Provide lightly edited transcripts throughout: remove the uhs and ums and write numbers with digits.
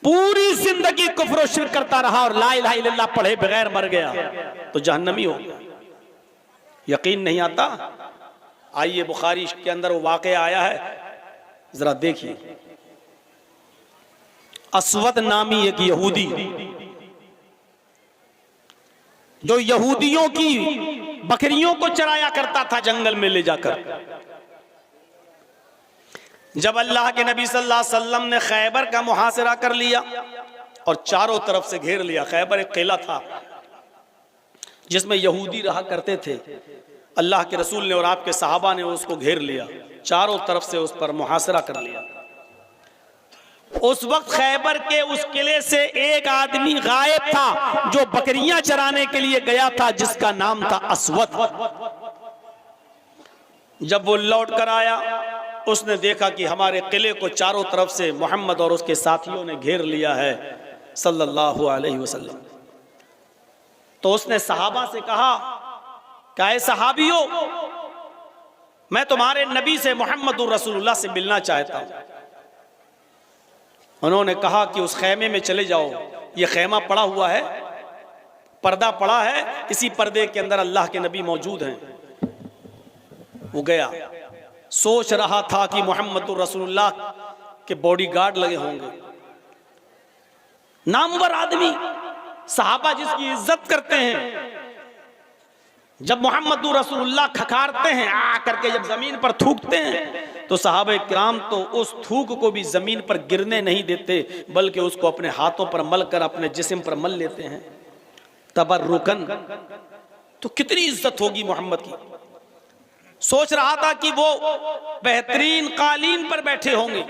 पूरी जिंदगी कुफ्र और शिर्क करता रहा और ला इलाहा इल्लल्लाह पढ़े बगैर मर गया तो जहन्नमी हो गया। यकीन नहीं आता? आइए बुखारी के अंदर वो वाक़या आया है, जरा देखिए। अस्वद नामी एक यहूदी, जो यहूदियों की बकरियों को चराया करता था जंगल में ले जाकर, जब अल्लाह के नबी सल्लल्लाहु अलैहि वसल्लम ने खैबर का मुहासरा कर लिया और चारों तरफ से घेर लिया, खैबर एक किला था जिसमें यहूदी रहा करते थे, अल्लाह के रसूल ने और आपके सहाबा ने उसको घेर लिया, चारों तरफ से उस पर मुहासरा कर लिया। उस वक्त खैबर के उस किले से एक आदमी गायब था जो बकरियां चराने के लिए गया था, जिसका नाम था अस्वद। जब वो लौट कर आया, उसने देखा कि हमारे किले को चारों तरफ से मोहम्मद और उसके साथियों ने घेर लिया है सल्लल्लाहु अलैहि वसल्लम। तो उसने सहाबा से कहा, क्या सहाबियों, मैं तुम्हारे नबी से मोहम्मदुर रसूलुल्लाह से मिलना चाहता हूं। उन्होंने कहा कि उस खेमे में चले जाओ, ये खेमा पड़ा हुआ है, पर्दा पड़ा है, इसी पर्दे के अंदर अल्लाह के नबी मौजूद हैं। वो गया, सोच रहा था कि मोहम्मदुर रसूलुल्लाह के बॉडीगार्ड लगे होंगे, नामवर आदमी, सहाबा जिसकी इज्जत करते हैं। जब मोहम्मदुर रसूलुल्लाह खखारते हैं आ करके, जब जमीन पर थूकते हैं, तो सहाबा किराम तो उस थूक को भी जमीन पर गिरने नहीं देते, बल्कि उसको अपने हाथों पर मल कर अपने जिस्म पर मल लेते हैं तबर्रुकन। तो कितनी इज्जत होगी मोहम्मद की। सोच रहा था कि वो बेहतरीन कालीन पर बैठे होंगे,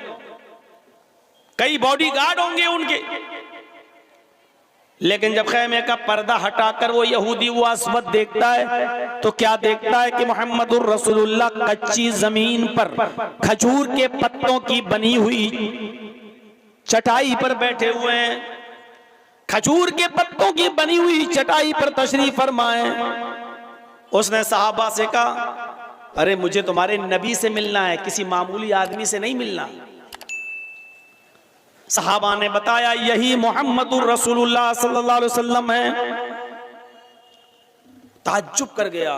कई बॉडीगार्ड होंगे उनके, लेकिन जब खैमे का पर्दा हटाकर वो यहूदी वो अस्वद देखता है तो क्या देखता है कि मोहम्मदुर रसूलुल्लाह कच्ची जमीन पर खजूर के पत्तों की बनी हुई चटाई पर बैठे हुए हैं। खजूर के पत्तों की बनी हुई चटाई पर तशरीफ फरमाए। उसने सहाबा से कहा, अरे मुझे तुम्हारे नबी से मिलना है, किसी मामूली आदमी से नहीं मिलना। सहाबा ने बताया, यही मोहम्मदुर रसूलुल्लाह सल्लल्लाहु अलैहि वसल्लम है। ताज्जुब कर गया,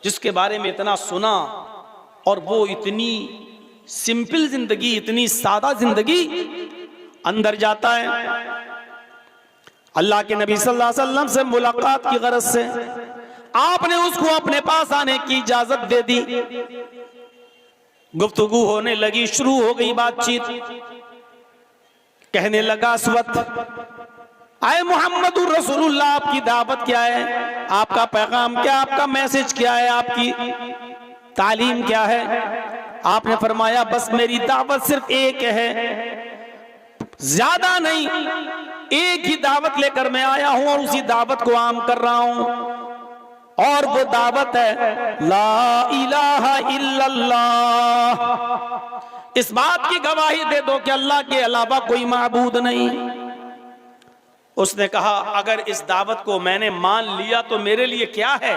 जिसके बारे में इतना सुना और वो इतनी सिंपल जिंदगी, इतनी सादा जिंदगी, अंदर जाता है। अल्लाह के नबी सल्लल्लाहु अलैहि वसल्लम से मुलाकात की गरज से आपने उसको अपने पास आने की इजाजत दे दी। गुफ्तगू होने लगी, शुरू हो गई बातचीत। कहने लगा, अस्वद, आए मोहम्मदुर रसूलुल्लाह, आपकी दावत क्या है, आपका पैगाम क्या, आपका मैसेज क्या है, आपकी तालीम क्या है। आपने फरमाया, बस मेरी दावत सिर्फ एक है, ज्यादा नहीं, एक ही दावत लेकर मैं आया हूं और उसी दावत को आम कर रहा हूं, और वो दावत है ला इलाहा इल्लल्लाह। इस बात की गवाही दे दो कि अल्लाह के अलावा कोई माबूद नहीं। उसने कहा, अगर इस दावत को मैंने मान लिया तो मेरे लिए क्या है।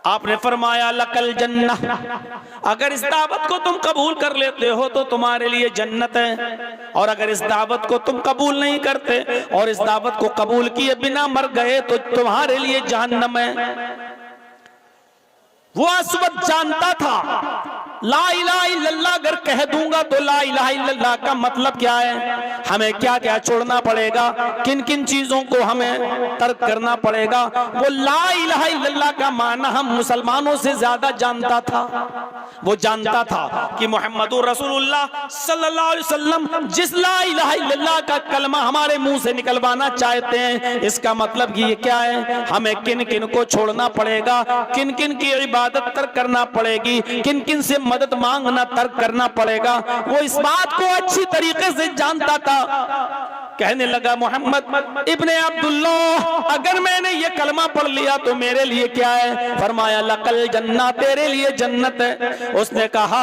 आपने फरमाया, लकल जन्नह, अगर इस दावत को तुम कबूल कर लेते हो तो तुम्हारे लिए जन्नत है, और अगर इस दावत को तुम कबूल नहीं करते और इस दावत को कबूल किए बिना मर गए तो तुम्हारे लिए जहन्नम है। वो अस्वद जानता था ला इलाहा इल्लल्लाह अगर कह दूंगा तो ला इलाहा इल्लल्लाह का मतलब क्या है, हमें क्या क्या छोड़ना पड़ेगा, किन किन चीजों को हमें तर्क करना पड़ेगा। वो ला इलाहा इल्लल्लाह का माना हम मुसलमानों से ज्यादा जानता था। वो जानता था कि मोहम्मदुर रसूलुल्लाह सल्लल्लाहु अलैहि वसल्लम जिस ला इलाहा इल्लल्लाह का कलमा हमारे मुंह से निकलवाना चाहते हैं, इसका मतलब ये क्या है, हमें किन किन को छोड़ना पड़ेगा, किन किन की इबादत तर्क करना पड़ेगी, किन किन से मदद मांगना तर्क करना पड़ेगा। वो इस बात को अच्छी तरीके से जानता था। कहने लगा, मोहम्मद इब्ने अब्दुल्लाह, अगर मैंने ये कलमा पढ़ लिया तो मेरे लिए क्या है। फरमाया, लकल जन्नत, तेरे लिए जन्नत है। उसने कहा,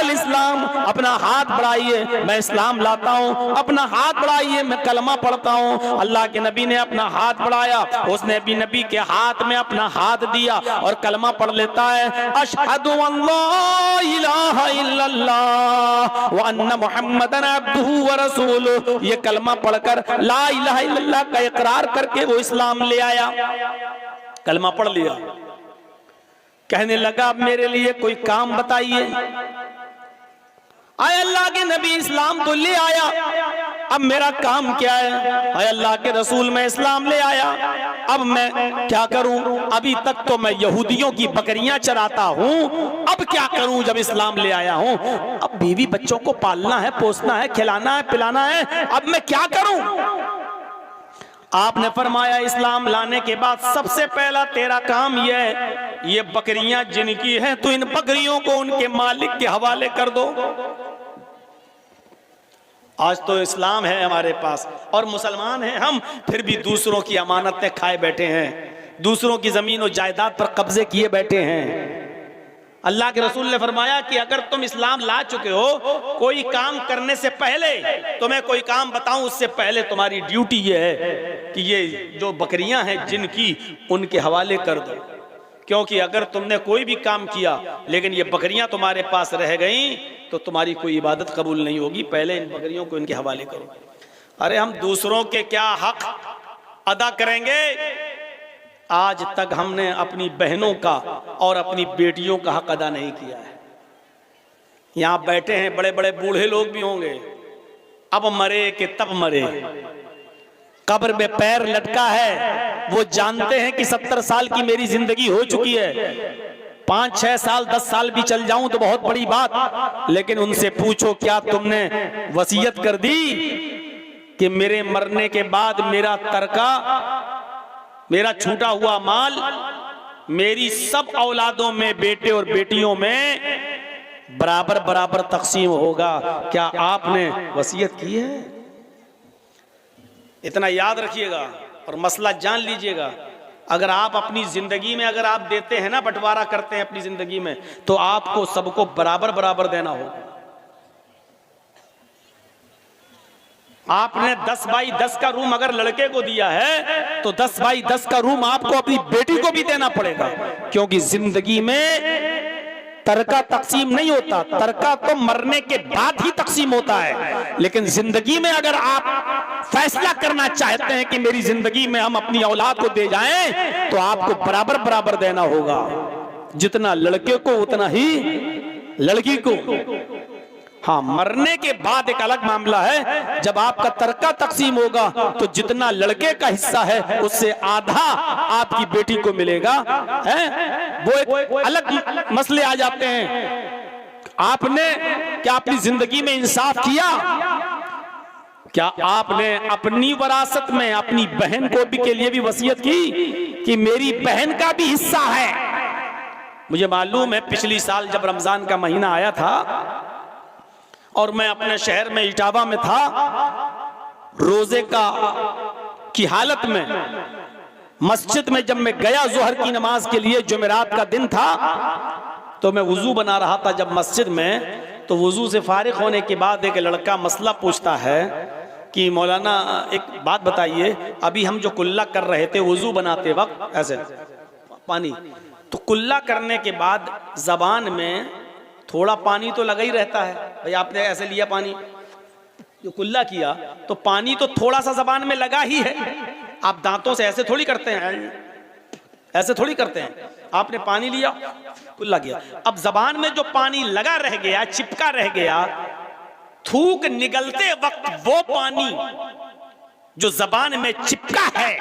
इस्लाम, अपना हाथ बढ़ाइए, मैं इस्लाम लाता हूँ, अपना हाथ बढ़ाइए, मैं कलमा पढ़ता हूँ। अल्लाह के नबी ने अपना हाथ बढ़ाया, उसने भी नबी के हाथ में अपना हाथ दिया और कलमा पढ़ लेता है। है अशहदु अल्ला इलाहा इल्लल्लाह व अन्ना मुहम्मदन अब्दुहु व रसूलुहु, ये कलमा पढ़कर ला इलाहा इल्लल्लाह का इकरार करके वो इस्लाम ले आया। कलमा पढ़ लिया, कहने लगा अब मेरे लिए कोई काम बताइए। आए अल्लाह के नबी इस्लाम तो ले आया, अब मेरा काम क्या है? आए अल्लाह के रसूल मैं इस्लाम ले आया, अब मैं क्या करूं? अभी तक तो मैं यहूदियों की बकरियां चराता हूं, अब क्या करूं जब इस्लाम ले आया हूं? अब बीवी बच्चों को पालना है, पोसना है, खिलाना है, पिलाना है, अब मैं क्या करूं? आपने फरमाया इस्लाम लाने के बाद सबसे पहला तेरा काम यह है, ये बकरियां जिनकी हैं तो इन बकरियों को उनके मालिक के हवाले कर दो। आज तो इस्लाम है हमारे पास और मुसलमान हैं हम, फिर भी दूसरों की अमानतें खाए बैठे हैं, दूसरों की जमीन और जायदाद पर कब्जे किए बैठे हैं। अल्लाह के रसूल ने फरमाया कि अगर तुम इस्लाम ला चुके हो, कोई काम करने से पहले तुम्हें कोई काम बताऊं, उससे पहले तुम्हारी ड्यूटी ये है कि ये जो बकरियां हैं जिनकी, उनके हवाले कर दो। क्योंकि अगर तुमने कोई भी काम किया लेकिन ये बकरियां तुम्हारे पास रह गईं तो तुम्हारी कोई इबादत कबूल नहीं होगी, पहले इन बकरियों को इनके हवाले करो। अरे हम दूसरों के क्या हक अदा करेंगे? आज तक हमने अपनी बहनों का और अपनी बेटियों का हक अदा नहीं किया है। यहां बैठे हैं बड़े बड़े बूढ़े लोग भी होंगे, अब मरे कि तब मरे, कब्र में पैर लटका है, वो जानते हैं कि 70 साल की मेरी जिंदगी हो चुकी है, 5, 6 साल 10 साल भी चल जाऊं तो बहुत बड़ी बात, लेकिन उनसे पूछो क्या तुमने वसीयत कर दी कि मेरे मरने के बाद मेरा तरका, मेरा छूटा हुआ माल मेरी सब औलादों में, बेटे और बेटियों में बराबर बराबर तकसीम होगा? क्या आपने वसीयत की है? इतना याद रखिएगा और मसला जान लीजिएगा। अगर आप अपनी जिंदगी में अगर आप देते हैं ना, बंटवारा करते हैं अपनी जिंदगी में, तो आपको सबको बराबर बराबर देना होगा। आपने 10 बाई 10 का रूम अगर लड़के को दिया है तो 10 बाई 10 का रूम आपको अपनी बेटी को भी देना पड़ेगा, क्योंकि जिंदगी में तरका तकसीम नहीं होता, तरका तो मरने के बाद ही तकसीम होता है। लेकिन जिंदगी में अगर आप फैसला करना चाहते हैं कि मेरी जिंदगी में हम अपनी औलाद को दे जाएं, तो आपको बराबर बराबर देना होगा, जितना लड़के को उतना ही लड़की को। हाँ, मरने के बाद एक अलग मामला है, जब आपका तरका तकसीम होगा तो जितना लड़के का हिस्सा है उससे आधा आपकी बेटी को मिलेगा, है वो एक अलग मसले आ जाते हैं। आपने क्या अपनी जिंदगी में इंसाफ किया? क्या आपने अपनी वरासत में अपनी बहन को भी के लिए भी वसीयत की कि मेरी बहन का भी हिस्सा है? मुझे मालूम है पिछली साल जब रमजान का महीना आया था और मैं अपने शहर में इटावा में था, रोजे की हालत में मस्जिद में जब मैं गया जोहर की नमाज के लिए, जुमेरात का दिन था, तो मैं वुजू बना रहा था जब मस्जिद में, तो वुजू से फारिग होने के बाद एक लड़का मसला पूछता है कि मौलाना एक बात बताइए, अभी हम जो कुल्ला कर रहे थे वुजू बनाते वक्त ऐसे पानी, तो कुल्ला करने के बाद जबान में थोड़ा पानी तो लगा ही रहता है। भाई आपने ऐसे लिया पानी, जो कुल्ला किया तो पानी तो थोड़ा सा जबान में लगा ही है। आप दांतों से ऐसे थोड़ी करते हैं, ऐसे थोड़ी करते हैं। आपने पानी लिया, कुल्ला किया, अब जबान में जो पानी लगा रह गया, चिपका रह गया, थूक निगलते वक्त वो पानी जो जबान में चिपका है,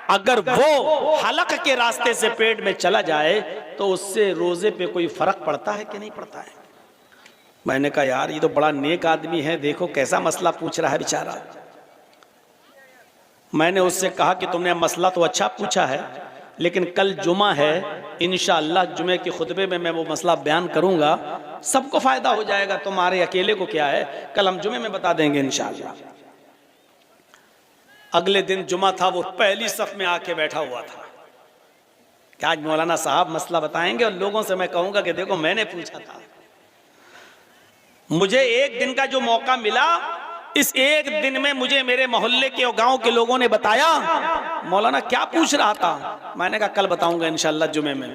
अगर वो हलक के रास्ते से पेट में चला जाए तो उससे रोजे पे कोई फर्क पड़ता है कि नहीं पड़ता है? मैंने कहा यार ये तो बड़ा नेक आदमी है, देखो कैसा मसला पूछ रहा है बेचारा। मैंने उससे कहा कि तुमने मसला तो अच्छा पूछा है, लेकिन कल जुमा है, इंशाअल्लाह जुमे के खुतबे में मैं वो मसला बयान करूंगा, सबको फायदा हो जाएगा, तुम्हारे अकेले को क्या है, कल हम जुमे में बता देंगे इंशाअल्लाह। अगले दिन जुमा था, वो पहली सफ में आके बैठा हुआ था कि आज मौलाना साहब मसला बताएंगे और लोगों से मैं कहूंगा कि देखो मैंने पूछा था। मुझे एक दिन का जो मौका मिला, इस एक दिन में मुझे मेरे मोहल्ले के और गांव के लोगों ने बताया मौलाना क्या पूछ रहा था। मैंने कहा कल बताऊंगा इंशाअल्लाह जुमे में।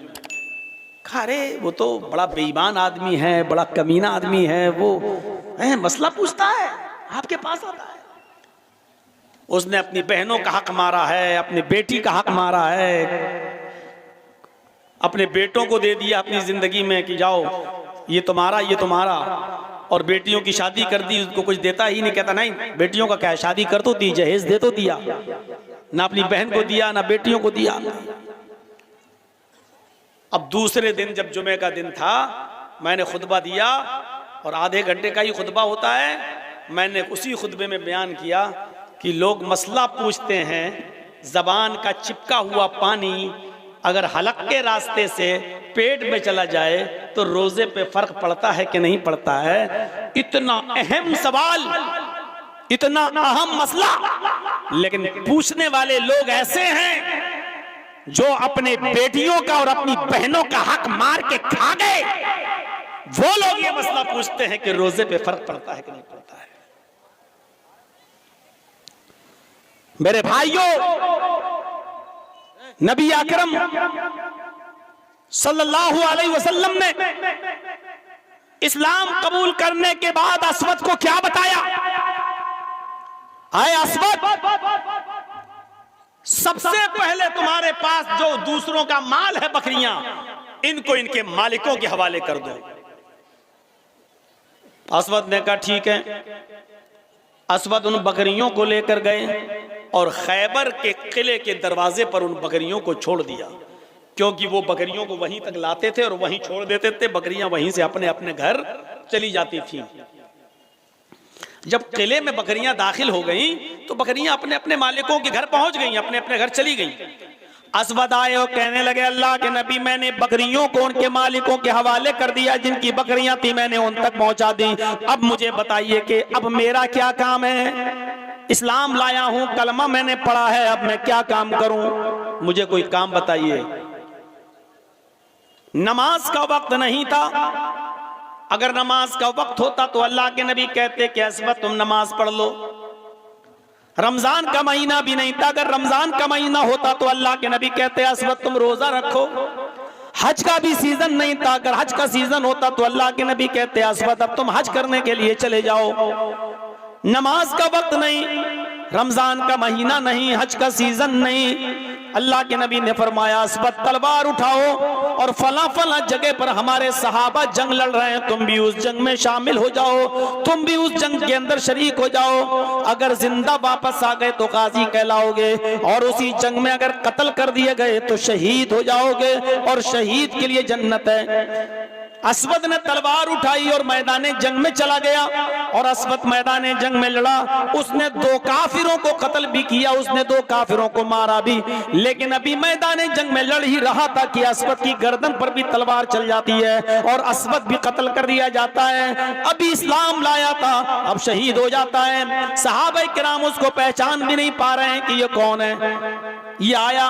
कहा अरे वो तो बड़ा बेईमान आदमी है, बड़ा कमीना आदमी है, वो मसला पूछता है, आपके पास आता है। उसने अपनी बहनों का हक मारा है, अपनी बेटी का हक मारा है, अपने बेटों को दे दिया अपनी जिंदगी में कि जाओ ये तुम्हारा, ये तुम्हारा, और बेटियों की शादी कर दी, उसको कुछ देता ही नहीं। कहता नहीं बेटियों का क्या है, शादी कर तो दी, जहेज दे तो दिया, ना अपनी बहन को दिया ना बेटियों को दिया। अब दूसरे दिन जब जुमे का दिन था, मैंने खुतबा दिया और आधे घंटे का ही खुतबा होता है। मैंने उसी खुतबे में बयान किया कि लोग मसला पूछते हैं, जबान का चिपका हुआ पानी अगर हलक के रास्ते से पेट में चला जाए तो रोजे पे फर्क पड़ता है कि नहीं पड़ता है। इतना अहम सवाल, इतना अहम मसला, लेकिन पूछने वाले लोग ऐसे हैं जो अपने बेटियों का और अपनी बहनों का हक मार के खा गए। वो लोग ये मसला पूछते हैं कि रोजे पे फर्क पड़ता है कि नहीं पड़ता है। मेरे भाइयों, नबी अकरम सल्लल्लाहु अलैहि वसल्लम ने इस्लाम कबूल करने के बाद अस्वद को क्या बताया? आए अस्वद, सबसे पहले तुम्हारे पास जो दूसरों का माल है, बकरियां, इनको इनके मालिकों के हवाले कर दो। अस्वद ने कहा ठीक है। अस्वद उन बकरियों को लेकर गए और खैबर के किले के दरवाजे पर उन बकरियों को छोड़ दिया, क्योंकि वो बकरियों को वहीं तक लाते थे और वहीं छोड़ देते थे। बकरियां वहीं से अपने अपने घर चली जाती थीं। जब किले में बकरियां दाखिल हो गईं तो बकरियां अपने अपने मालिकों के घर पहुंच गईं, अपने अपने घर चली गईं। अस्वद आए और कहने लगे अल्लाह के नबी, मैंने बकरियों को उनके मालिकों के हवाले कर दिया, जिनकी बकरियां थी मैंने उन तक पहुंचा दी। अब मुझे बताइए कि अब मेरा क्या काम है? इस्लाम लाया हूं, कलमा मैंने पढ़ा है, अब मैं क्या काम करूं? मुझे कोई काम बताइए। नमाज का वक्त नहीं था। अगर नमाज का वक्त होता तो अल्लाह के नबी कहते कि अस्वद तुम नमाज पढ़ लो। रमजान का महीना भी नहीं था। अगर रमजान का महीना होता तो अल्लाह के नबी कहते अस्वद तुम रोजा रखो। हज का भी सीजन नहीं था। अगर हज का सीजन होता तो अल्लाह के नबी कहते अस्वद अब तुम हज करने के लिए चले जाओ। नमाज का वक्त नहीं, रमजान का महीना नहीं, हज का सीजन नहीं। अल्लाह के नबी ने फरमाया अस्वद तलवार उठाओ और फला फला जगह पर हमारे सहाबा जंग लड़ रहे हैं, तुम भी उस जंग में शामिल हो जाओ, तुम भी उस जंग के अंदर शरीक हो जाओ। अगर जिंदा वापस आ गए तो गाजी कहलाओगे, और उसी जंग में अगर कत्ल कर दिए गए तो शहीद हो जाओगे, और शहीद के लिए जन्नत है। अस्वद ने तलवार उठाई और मैदाने जंग में चला गया, और अस्वद मैदाने जंग में लड़ा। उसने 2 काफिरों को कत्ल भी किया, उसने 2 काफिरों को मारा भी। लेकिन अभी मैदाने जंग में लड़ ही रहा था कि अस्वद की गर्दन पर भी तलवार चल जाती है और अस्वद भी कत्ल कर दिया जाता है। अभी इस्लाम लाया था, अब शहीद हो जाता है। सहाबाए किराम उसको पहचान भी नहीं पा रहे हैं कि ये कौन है। ये आया,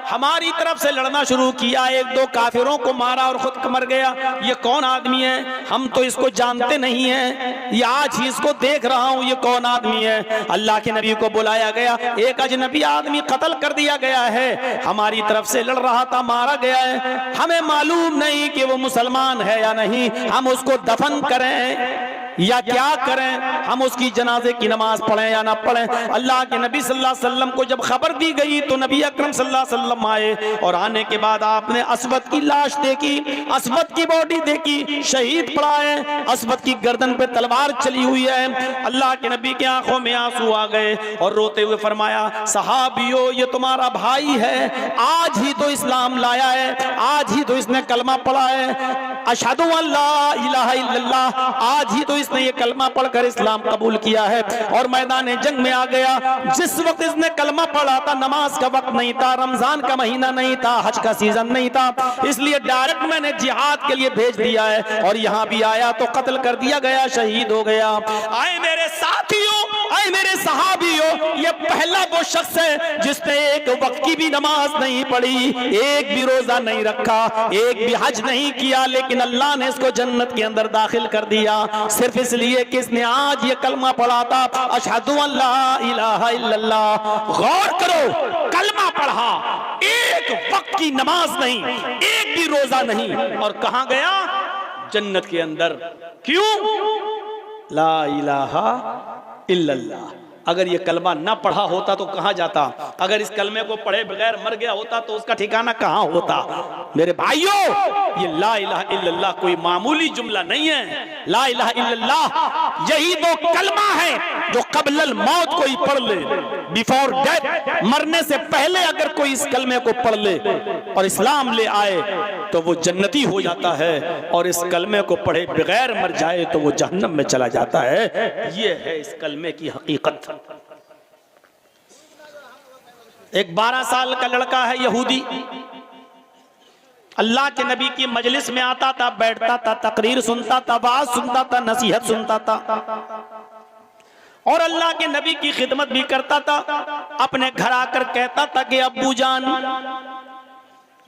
हमारी तरफ से लड़ना शुरू किया, 1-2 काफिरों को मारा और खुद मर गया। ये कौन आदमी है? हम तो इसको जानते नहीं हैं, ये आज ही इसको देख रहा हूं, ये कौन आदमी है? अल्लाह के नबी को बुलाया गया, एक अजनबी आदमी कत्ल कर दिया गया है, हमारी तरफ से लड़ रहा था, मारा गया है। हमें मालूम नहीं कि वो मुसलमान है या नहीं, हम उसको दफन करें या क्या करें, हम उसकी जनाजे की नमाज पढ़ें या ना पढ़ें। अल्लाह के नबी सल्लल्लाहु अलैहि वसल्लम को जब खबर दी गई तो नबी अकरम सल्लल्लाहु अलैहि वसल्लम आए, और आने के बाद आपने अस्वद की लाश देखी, अस्वद की बॉडी देखी, शहीद पड़ा है, अस्वद की गर्दन पे तलवार चली हुई है। अल्लाह के नबी की आंखों में आंसू आ गए और रोते हुए फरमाया सहाबियों, ये तुम्हारा भाई है, आज ही तो इस्लाम लाया है, आज ही तो इसने कलमा पढ़ा है, अशहदु अल्ला इलाहा इल्लल्लाह, आज ही तो इसने ये कलमा पढ़कर इस्लाम कबूल किया है और मैदान जंग में आ गया। जिस वक्त इसने कलमा पढ़ा था नमाज का वक्त नहीं था, रमजान का महीना नहीं था, हज का सीजन नहीं था, इसलिए डायरेक्ट मैंने जिहाद के लिए भेज दिया है, और यहाँ भी आया तो कत्ल कर दिया गया, शहीद हो गया। आए मेरे साथियों, आए मेरे सहाबियों, ये पहला वो शख्स है जिसने एक वक्त की भी नमाज नहीं पढ़ी, एक भी रोजा नहीं रखा, एक भी हज नहीं किया, लेकिन अल्लाह ने इसको जन्नत के अंदर दाखिल कर दिया सिर्फ इसलिए कि इसने आज ये कलमा पढ़ा था, अशहदु अल्ला इलाहा इल्लल्लाह। गौर करो, कलमा पढ़ा, एक वक्त की नमाज नहीं, एक भी रोजा नहीं, और कहां गया? जन्नत के अंदर। क्यों? ला इलाहा इल्लल्लाह। अगर ये कलमा ना पढ़ा होता तो कहां जाता? अगर इस कलमे को पढ़े बगैर मर गया होता तो उसका ठिकाना कहां होता? मेरे भाइयों, ये ला इलाहा इल्लल्लाह कोई मामूली जुमला नहीं है। ला इलाहा इल्लल्लाह यही वो कलमा है जो कब्लल मौत कोई पढ़ ले, बिफोर डेथ, मरने से पहले अगर कोई इस कलमे को पढ़ ले और इस्लाम ले आए तो वो जन्नती हो जाता है, और इस कलमे को पढ़े बगैर मर जाए तो वो जहन्नम में चला जाता है। ये है इस कलमे की हकीकत। एक 12 साल का लड़का है यहूदी, अल्लाह के नबी की मजलिस में आता था, बैठता था, तकरीर सुनता था, वाज सुनता था, नसीहत सुनता था, और अल्लाह के नबी की खिदमत भी करता था। अपने घर आकर कहता था कि अब्बू जान,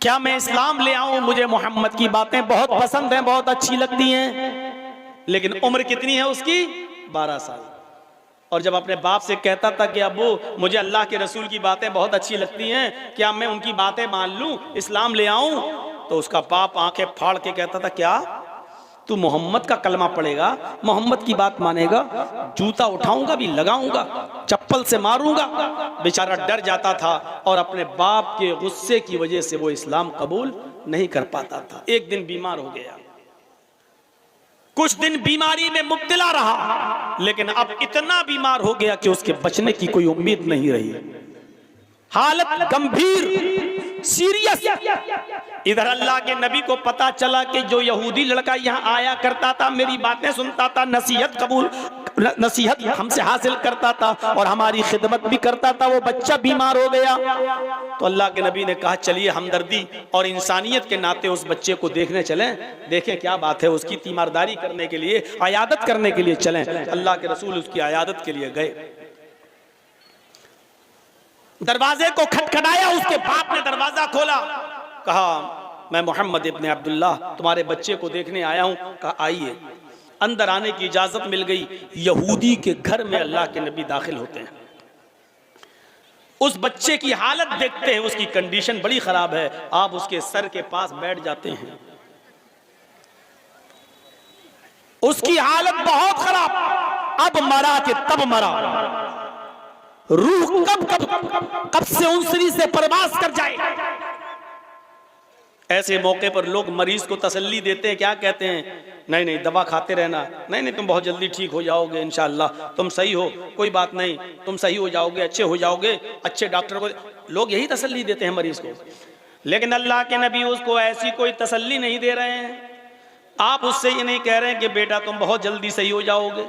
क्या मैं इस्लाम ले आऊं? मुझे मोहम्मद की बातें बहुत पसंद हैं, बहुत अच्छी लगती हैं। लेकिन उम्र कितनी है उसकी? 12 साल। और जब अपने बाप से कहता था कि अब्बू मुझे अल्लाह के रसूल की बातें बहुत अच्छी लगती हैं, क्या मैं उनकी बातें मान लूं, इस्लाम ले आऊं? तो उसका बाप आंखें फाड़ के कहता था, क्या तू मोहम्मद का कलमा पढ़ेगा, मोहम्मद की बात मानेगा? जूता उठाऊंगा भी, लगाऊंगा, चप्पल से मारूंगा। बेचारा डर जाता था और अपने बाप के गुस्से की वजह से वो इस्लाम कबूल नहीं कर पाता था। एक दिन बीमार हो गया, कुछ दिन बीमारी में मुब्तला रहा, लेकिन अब इतना बीमार हो गया कि उसके बचने की कोई उम्मीद नहीं रही। हालत गंभीर, सीरियस। इधर अल्लाह के नबी को पता चला कि जो यहूदी लड़का यहाँ आया करता था, मेरी बातें सुनता था, नसीहत हमसे हासिल करता था और हमारी खिदमत भी करता था, वो बच्चा बीमार हो गया। तो अल्लाह के नबी ने कहा, चलिए हमदर्दी और इंसानियत के नाते उस बच्चे को देखने चलें, देखें क्या बात है। उसकी तीमारदारी करने के लिए, अयादत करने के लिए चलें। अल्लाह के रसूल उसकी अयादत के लिए गए। दरवाजे को खटखटाया, उसके बाप ने दरवाजा खोला, कहा मैं मोहम्मद इब्ने अब्दुल्लाह तुम्हारे बच्चे को देखने आया हूं। कहा आइए। अंदर आने की इजाजत मिल गई। यहूदी के घर में अल्लाह के नबी दाखिल होते हैं। उस बच्चे की हालत देखते हैं, उसकी कंडीशन बड़ी खराब है। आप उसके सर के पास बैठ जाते हैं, उसकी हालत बहुत खराब। अब मरा कि तब मरा, रूह कब से उनसरी से परवास कर जाए। ऐसे मौके पर लोग मरीज को तसल्ली देते हैं, क्या कहते हैं? नहीं नहीं, दवा खाते रहना, नहीं नहीं तुम बहुत जल्दी ठीक हो जाओगे, इंशाअल्लाह तुम सही हो, कोई बात नहीं, तुम सही हो जाओगे, अच्छे हो जाओगे, अच्छे डॉक्टर को। लोग यही तसल्ली देते हैं मरीज को, लेकिन अल्लाह के नबी उसको ऐसी कोई तसल्ली नहीं दे रहे हैं। आप उससे ये नहीं कह रहे हैं कि बेटा तुम बहुत जल्दी सही हो जाओगे,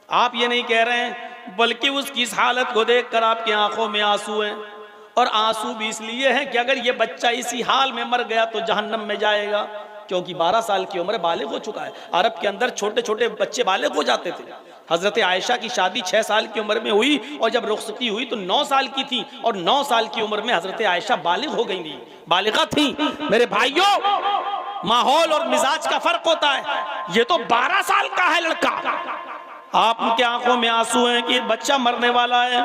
आप ये नहीं कह रहे हैं, बल्कि उसकी इस हालत को देखकर आपकी आंखों में आंसू हैं। और आंसू भी इसलिए हैं कि अगर ये बच्चा इसी हाल में मर गया तो जहन्नम में जाएगा, क्योंकि 12 साल की उम्र, बालिग हो चुका है। अरब के अंदर छोटे छोटे बच्चे बालिग हो जाते थे। हजरत आयशा की शादी 6 साल की उम्र में हुई, और जब रुखसती हुई तो 9 साल की थी, और 9 साल की उम्र में हजरत आयशा बालिग हो गई थी, बालिगा थी। मेरे भाइयों, माहौल और मिजाज का फर्क होता है। ये तो 12 साल का है लड़का, आपकी आंखों में आंसू हैं कि बच्चा मरने वाला है,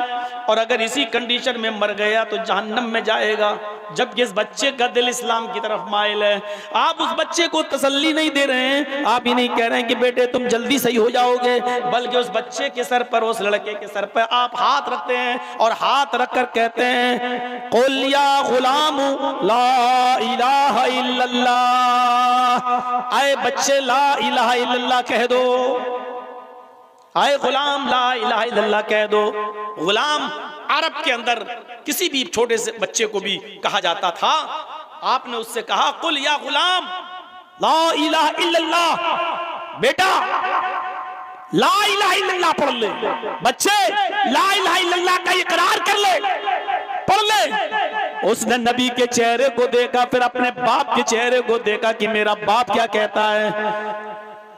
और अगर इसी कंडीशन में मर गया तो जहन्नम में जाएगा, जबकि इस बच्चे का दिल इस्लाम की तरफ माइल है। आप उस बच्चे को तसल्ली नहीं दे रहे हैं, आप ही नहीं कह रहे हैं कि बेटे तुम जल्दी सही हो जाओगे, बल्कि उस बच्चे के सर पर, उस लड़के के सर पर आप हाथ रखते हैं और हाथ रखकर कहते हैं, कुल या गुलाम ला इलाहा इल्लल्लाह, आए बच्चे ला इलाहा इल्लल्लाह कह दो, आए गुलाम ला इलाहा इल्लल्लाह कह दो। गुलाम अरब के अंदर किसी भी छोटे से बच्चे को भी कहा जाता था। आपने उससे कहा, कुल या गुलाम ला इलाहा इल्लल्लाह, बेटा ला इलाहा इल्लल्लाह पढ़ ले, बच्चे ला इलाहा इल्लल्लाह का इकरार कर ले, पढ़ ले। उसने नबी के चेहरे को देखा, फिर अपने बाप के चेहरे को देखा कि मेरा बाप क्या कहता है।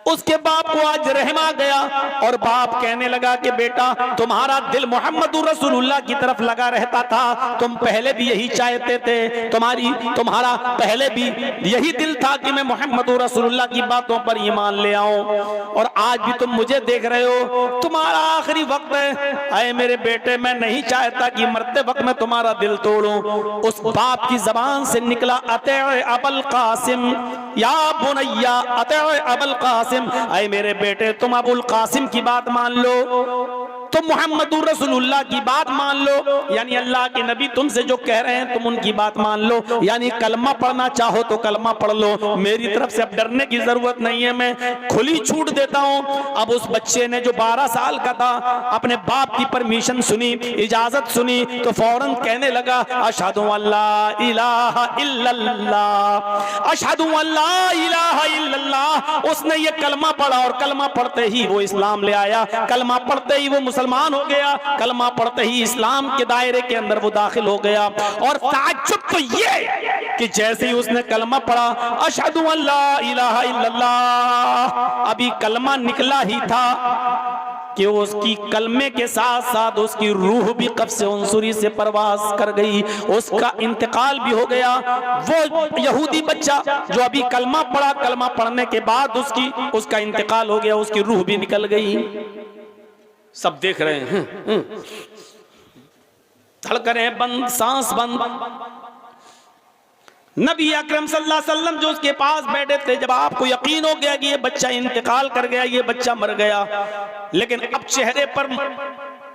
उसके बाप को आज रहम आ गया और बाप कहने लगा कि बेटा तुम्हारा दिल मोहम्मद रसूलुल्लाह की तरफ लगा रहता था, तुम पहले भी यही चाहते थे, तुम्हारा पहले भी यही दिल था कि मैं मोहम्मद रसूलुल्लाह की बातों पर ईमान ले आऊं, और आज भी तुम मुझे देख रहे हो, तुम्हारा आखिरी वक्त है। अरे मेरे बेटे, मैं नहीं चाहता कि मरते वक्त मैं तुम्हारा दिल तोड़ूं। उस बाप की जबान से निकला अते अबुल कासिम या बुनैया, अते अबुल कासिम, ऐ मेरे बेटे तुम अबुल कासिम की बात मान लो, तुम मोहम्मद रसूलुल्लाह की बात मान लो, यानी अल्लाह के नबी तुमसे जो कह रहे हैं तुम उनकी बात मान लो, यानी कलमा पढ़ना चाहो तो कलमा पढ़ लो, मेरी तरफ से अब डरने की जरूरत नहीं है, मैं खुली छूट देता हूं। अब उस बच्चे ने जो 12 साल का था अपने बाप की परमिशन सुनी, इजाजत सुनी, तो फौरन कहने लगा अशहदु अल्ला इलाहा इल्लल्लाह, अशहदु अल्ला इलाहा इल्लल्लाह। उसने ये कलमा पढ़ा और कलमा पढ़ते ही वो इस्लाम ले आया, कलमा पढ़ते ही वो मुसलमान हो गया, कलमा पढ़ते ही इस्लाम के दायरे के अंदर वो दाखिल हो गया। और ताज्जुब तो ये कि जैसे ही उसने कलमा पढ़ा अशहदु अल्ला इलाहा इल्लल्लाह, अभी कलमा निकला ही था कि उसकी कलमे के साथ साथ उसकी रूह भी कब्ज़े अंसुरी से परवास कर गई, उसका इंतकाल भी हो गया। वो यहूदी बच्चा जो अभी कलमा पढ़ा, कलमा पढ़ने के बाद उसका इंतकाल हो गया, उसकी रूह भी निकल गई। सब देख रहे हैं, धड़कनें बंद, सांस बंद। नबी अकरम सल्लल्लाहु अलैहि वसल्लम जो उसके पास बैठे थे, जब आपको यकीन हो गया कि ये बच्चा इंतकाल कर गया, ये बच्चा मर गया, लेकिन अब चेहरे पर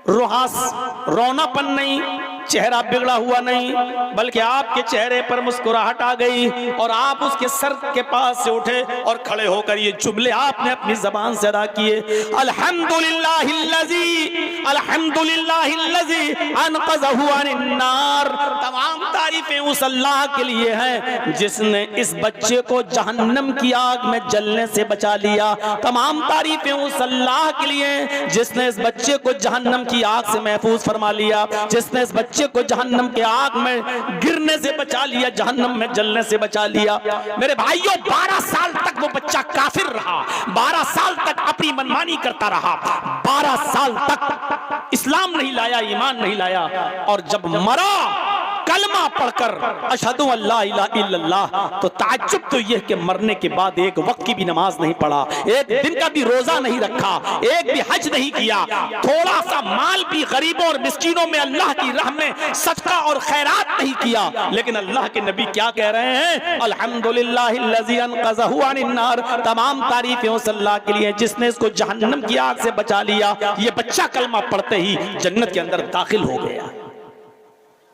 रोनापन नहीं, चेहरा बिगड़ा हुआ नहीं, बल्कि आपके चेहरे पर मुस्कुराहट आ गई और आप उसके सर के पास से उठे और खड़े होकर ये जुमले आपने अपनी जबान से अदा किए, अल्हम्दुलिल्लाहिल्लज़ी, अल्हम्दुलिल्लाहिल्लज़ी अनक़ज़हु अनिन्नार। तमाम तारीफें उस अल्लाह के लिए हैं जिसने इस बच्चे को जहन्नम की आग में जलने से बचा लिया। तमाम तारीफें उस अल्लाह के लिए जिसने इस बच्चे को जहन्नम की आग से महफूज फरमा लिया, जिसने इस बच्चे को जहन्नम के आग में गिरने से बचा लिया, जहन्नम में जलने से बचा लिया। मेरे भाइयों, 12 साल तक वो बच्चा काफिर रहा, 12 साल तक अपनी मनमानी करता रहा, 12 साल तक इस्लाम नहीं लाया, ईमान नहीं लाया, और जब मरा कलमा पढ़कर अशहदु अल्ला इलाहा इल्लल्लाह, तो ताज्जुब तो यह कि मरने के बाद एक वक्त की भी नमाज नहीं पढ़ा, एक दिन का भी रोजा नहीं रखा, एक भी हज नहीं किया, थोड़ा सा माल भी गरीबों और मिस्कीनों में अल्लाह की राह में सदका और खैरात नहीं किया। लेकिन अल्लाह के नबी क्या कह रहे हैं? अल्हम्दुलिल्लाहिल्लज़ी अनक़ज़हु अनिन्नार। तमाम तारीफें उस अल्लाह के लिए जिसने इसको जहन्नम की आग से बचा लिया। ये बच्चा कलमा पढ़ते ही जन्नत के अंदर दाखिल हो गया,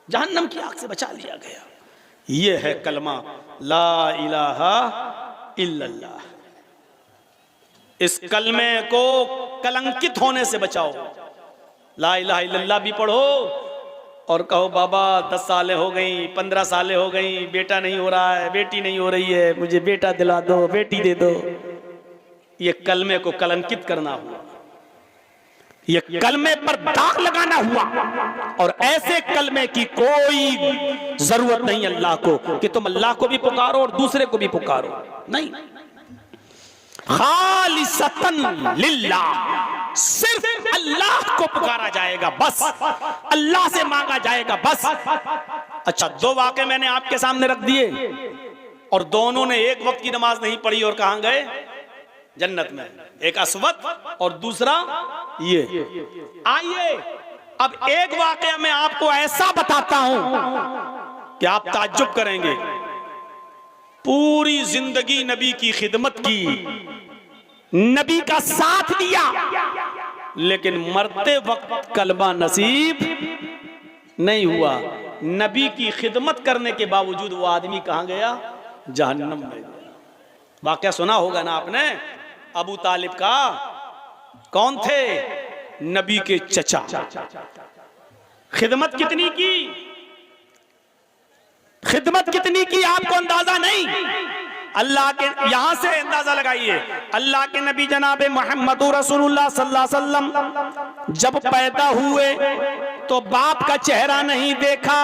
जहन्नम की आग से बचा लिया गया। ये है कलमा ला इलाहा इल्लल्लाह। इस कलमे को कलंकित होने से बचाओ। ला इलाहा इल्लल्लाह भी पढ़ो और कहो बाबा 10 सालें हो गई, 15 सालें हो गई, बेटा नहीं हो रहा है, बेटी नहीं हो रही है, मुझे बेटा दिला दो, बेटी दे दो। ये कलमे को कलंकित करना हुआ, ये कलमे पर दाग लगाना हुआ। और ऐसे कलमे की कोई जरूरत नहीं अल्लाह को कि तुम अल्लाह को भी पुकारो और दूसरे को भी पुकारो, नहीं। खालिसतन लिल्लाह, सिर्फ अल्लाह को पुकारा जाएगा, बस अल्लाह से मांगा जाएगा, बस। अच्छा, 2 वाक़े मैंने आपके सामने रख दिए और दोनों ने एक वक्त की नमाज नहीं पढ़ी और कहां गए? जन्नत में। एक अस्वद और दूसरा ये। आइए अब एक वाकया मैं आपको ऐसा बताता हूं कि आप ताज्जुब करेंगे। पूरी जिंदगी नबी की खिदमत की, नबी का साथ दिया, लेकिन मरते वक्त कलमा नसीब नहीं हुआ। नबी की खिदमत करने के बावजूद वो आदमी कहां गया? जहन्नम में। वाकया सुना होगा ना आपने, अबू तालिब का। कौन थे? नबी के चचा। खिदमत कितनी की, खिदमत कितनी की आपको अंदाजा नहीं। अल्लाह के, यहां से अंदाजा लगाइए, अल्लाह के नबी जनाब मोहम्मद रसूलुल्लाह सल्लल्लाहु अलैहि वसल्लम जब पैदा हुए तो बाप का चेहरा नहीं देखा।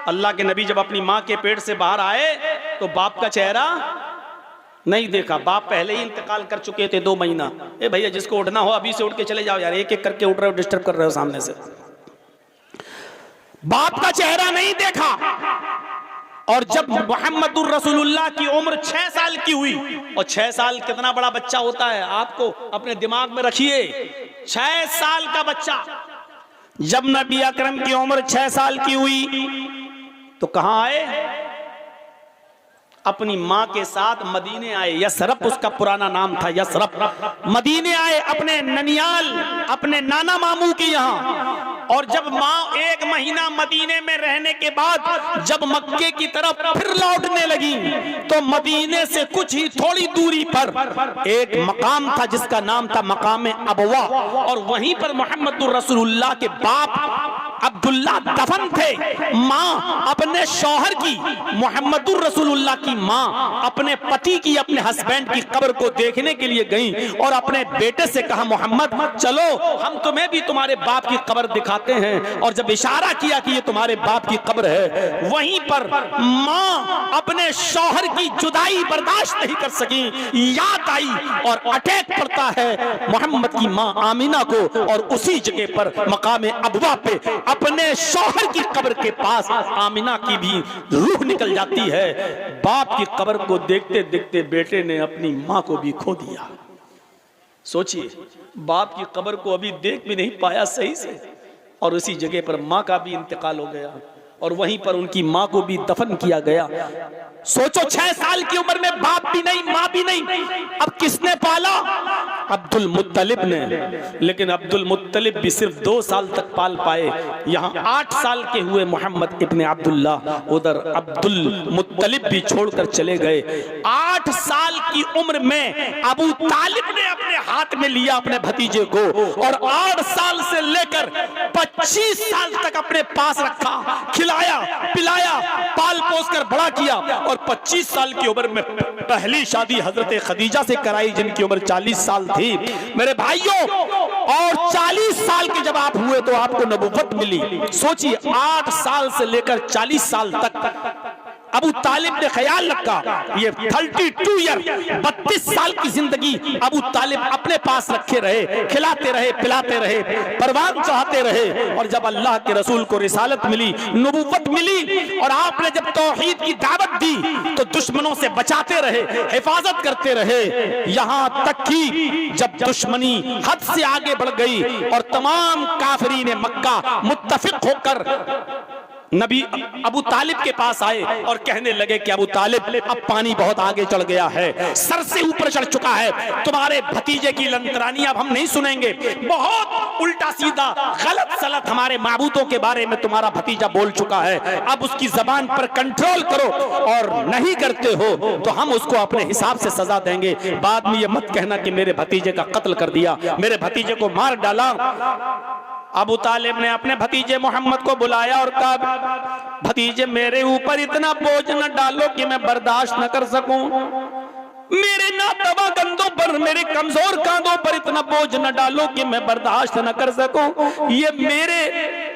अल्लाह के नबी जब अपनी मां के पेट से बाहर आए तो बाप का चेहरा नहीं देखा, बाप पहले ही इंतकाल कर चुके थे 2 महीना। ए भैया जिसको उठना हो अभी से उठ के चले जाओ यार, एक एक करके उठ रहे हो, डिस्टर्ब कर रहे हो सामने से। बाप का चेहरा नहीं देखा। और जब मुहम्मदुर रसूलुल्लाह की उम्र 6 साल की हुई, और 6 साल कितना बड़ा बच्चा होता है आपको अपने दिमाग में रखिए, 6 साल का बच्चा। जब नबी अकरम की उम्र 6 साल की हुई तो कहां आए? अपनी मां के साथ मदीने आए। यसरफ उसका पुराना नाम था, यसरफ। मदीने आए अपने ननियाल, अपने नाना मामू के यहाँ। और जब माँ 1 महीना मदीने में रहने के बाद जब मक्के की तरफ फिर लौटने लगी तो मदीने से कुछ ही थोड़ी दूरी पर एक मकाम था जिसका नाम था मकाम अबवा, और वहीं पर मुहम्मदुर रसूलुल्लाह के बाप अब्दुल्ला दफन थे। माँ अपने शौहर की, मुहम्मदुर रसूलुल्लाह की माँ अपने पति की, अपने हस्बैंड की कब्र को देखने के लिए गई और अपने बेटे से कहा, मोहम्मद चलो हम तुम्हें भी तुम्हारे बाप की कब्र दिखाते हैं। और जब इशारा किया कि ये तुम्हारे बाप की कब्र है, वहीं पर माँ अपने शौहर की जुदाई बर्दाश्त नहीं कर सकी, याद आई और अटैक पड़ता है मोहम्मद की माँ आमीना को, और उसी जगह पर मकाम अबवा पे अपने शौहर की कब्र के पास आमीना की भी रूह निकल जाती है। बाप की कब्र को देखते देखते बेटे ने अपनी मां को भी खो दिया। सोचिए, बाप की कब्र को अभी देख भी नहीं पाया सही से, और उसी जगह पर मां का भी इंतकाल हो गया, और वहीं पर उनकी मां को भी दफन किया गया। सोचो, 6 साल की उम्र में बाप भी नहीं, मां भी नहीं, अब किसने पाला? अब्दुल मुत्तलिब ने। लेकिन अब्दुल मुत्तलिब भी सिर्फ 2 साल तक पाल पाए। यहाँ 8 साल के हुए मोहम्मद इब्ने अब्दुल्ला, उधर अब्दुल मुत्तलिब भी छोड़कर चले गए। 8 साल की उम्र में अबू तालिब ने अपने हाथ में लिया अपने भतीजे को, और 8 साल से लेकर 25 साल तक अपने पास रखा, खिलाया पिलाया, पाल पोस कर बड़ा किया। और 25 साल की उम्र में पहली शादी हजरत खदीजा से कराई, जिनकी उम्र 40 साल थी मेरे भाइयों। और 40 साल के जब आप हुए तो आपको नबुव्वत मिली। सोचिए, 8 साल से लेकर 40 साल तक अबू तालिब ने ख्याल रखा, ये 32 ईयर 32 साल की जिंदगी अबू तालिब अपने पास रखे रहे, खिलाते रहे पिलाते रहे, परवान चढ़ाते रहे। और जब अल्लाह के रसूल को रिसालत मिली, नबुव्वत मिली, और आपने जब तौहीद की दावत दी तो दुश्मनों से बचाते रहे, हिफाजत करते रहे, यहाँ तक कि जब दुश्मनी हद से आगे बढ़ गई और तमाम काफिरीन मक्का मुत्तफिक होकर नबी अबू तालिब के पास आए और कहने लगे कि अबू तालिब, अब पानी बहुत आगे चढ़ गया है, सर से ऊपर चढ़ चुका है, तुम्हारे भतीजे की लंतरानी अब हम नहीं सुनेंगे। बहुत उल्टा सीधा गलत सलत हमारे माबूदों के बारे में तुम्हारा भतीजा बोल चुका है, अब उसकी जबान पर कंट्रोल करो, और नहीं करते हो तो हम उसको अपने हिसाब से सजा देंगे। बाद में ये मत कहना कि मेरे भतीजे का कत्ल कर दिया, मेरे भतीजे को मार डाला। अबू तालिब ने अपने भतीजे मोहम्मद को बुलाया और कहा, भतीजे मेरे ऊपर इतना बोझ न डालो कि मैं बर्दाश्त न कर सकूं, मेरे नातवा कंधों पर, मेरे कमजोर कांधों पर इतना बोझ न डालो कि मैं बर्दाश्त न कर सकूं। ये मेरे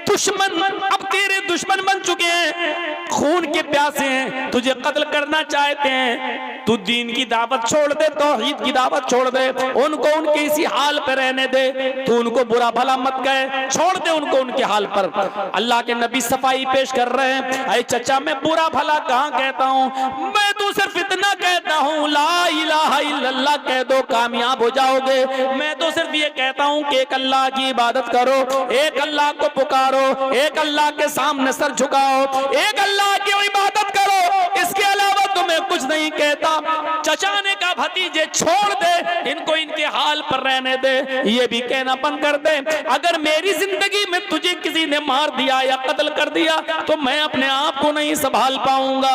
दुश्मन अब तेरे दुश्मन बन चुके हैं, खून के प्यासे हैं, तुझे कत्ल करना चाहते हैं। तू दीन की दावत छोड़ दे, तौहीद की दावत छोड़ दे, उनको उनके इसी हाल पर रहने दे, तू उनको बुरा भला मत कहे, छोड़ दे उनको उनके हाल पर। अल्लाह के नबी सफाई पेश कर रहे हैं, अरे चचा मैं बुरा भला कहाँ कहता हूँ, मैं तो सिर्फ इतना कहता हूँ ला इलाहा इल्लल्लाह कह दो कामयाब हो जाओगे। मैं तो सिर्फ ये कहता हूँ कि एक अल्लाह की इबादत करो, एक अल्लाह को पुकारो, एक अल्लाह के सामने सर झुकाओ, एक अल्लाह की इबादत करो, इसके अलावा तुम्हें कुछ नहीं कहता। चचा ने कहा भतीजे छोड़ दे, इनको इनके हाल पर रहने दे, ये भी कहना बंद कर दे, अगर मेरी जिंदगी में तुझे किसी ने मार दिया या कत्ल कर दिया तो मैं अपने आप को नहीं संभाल पाऊंगा।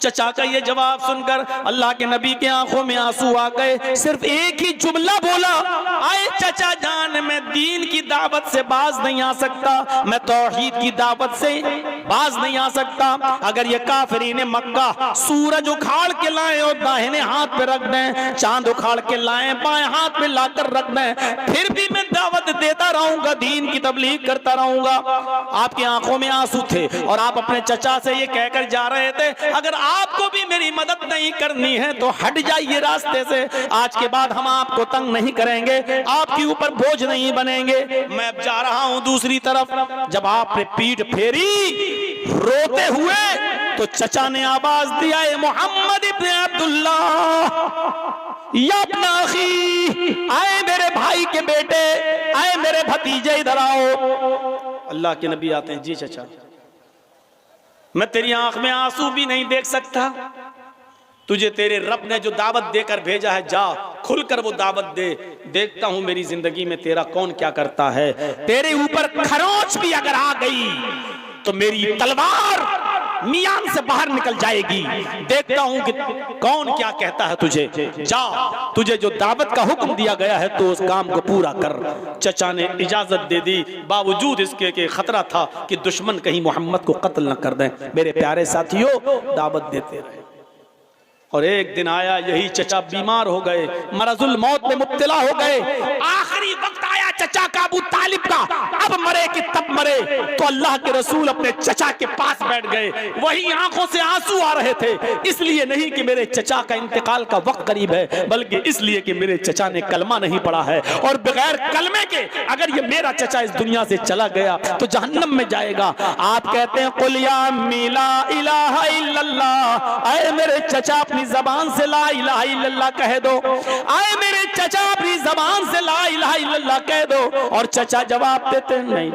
चचा का ये जवाब सुनकर अल्लाह के नबी के आंखों में आंसू आ गए। सिर्फ एक ही जुमला बोला, आए चचा जान मैं दीन की दावत से बाज नहीं आ सकता, मैं तौहीद की दावत से बाज नहीं आ सकता। अगर ये काफिरीन मक्का सूरज उखाड़ के लाए और दाहिने हाथ पे रख दें, चांद उखाड़ के लाए बाएं हाथ पे लाकर रख दें, फिर भी मैं दावत देता रहूं रहूंगा, दीन की तबलीग करता रहूंगा। आपकी आंखों में आंसू थे और आप अपने चचा से ये कहकर जा रहे थे, अगर आपको भी मेरी मदद नहीं करनी है तो हट जाइए रास्ते से, आज के बाद हम आपको तंग नहीं करेंगे, आपके ऊपर बोझ नहीं बनेंगे। मैं अब जा रहा हूं दूसरी तरफ। जब आपने पीठ फेरी रोते हुए तो चचा ने आवाज दिया, ए मोहम्मद इब्न अब्दुल्लाह, या अपना अखी, आए मेरे भाई के बेटे, आए मेरे भतीजे, इधर आओ। अल्लाह के नबी आते हैं, जी चचा, मैं तेरी आंख में आंसू भी नहीं देख सकता, तुझे तेरे रब ने जो दावत देकर भेजा है, जा खुलकर वो दावत दे, देखता हूं मेरी जिंदगी में तेरा कौन क्या करता है। तेरे ऊपर खरोंच भी अगर आ गई तो मेरी तलवार मियान से बाहर निकल जाएगी, देखता हूं कि कौन क्या कहता है तुझे। जा, तुझे जो दावत का हुक्म दिया गया है तो उस काम को पूरा कर। चचा ने इजाजत दे दी, बावजूद इसके कि खतरा था कि दुश्मन कहीं मोहम्मद को कत्ल न कर दें। मेरे प्यारे साथियों, दावत देते रहे और एक दिन आया, यही चचा बीमार हो गए, मरजुल मौत में मुब्तला हो गए। आखिरी वक्त आया चचा का, अबू तालिब का, अब मरे कि तब मरे। तो अल्लाह के रसूल अपने चचा के पास बैठ गए, वही आंखों से आंसू आ रहे थे, इसलिए नहीं कि मेरे चचा का इंतकाल का वक्त करीब है, बल्कि इसलिए कि मेरे चचा ने कलमा नहीं पढ़ा है, और बगैर कलमे के अगर ये मेरा चचा इस दुनिया से चला गया तो जहन्नम में जाएगा। आप कहते हैं, कुल या अम्मी ला इलाहा इल्लल्लाह, आए मेरे चचा अपनी जबान से ला इलाहा इल्लल्लाह कह दो, आए मेरे चचा अपनी जबान से ला इलाहा इल्लल्लाह कह दो। और चचा जवाब देते नहीं।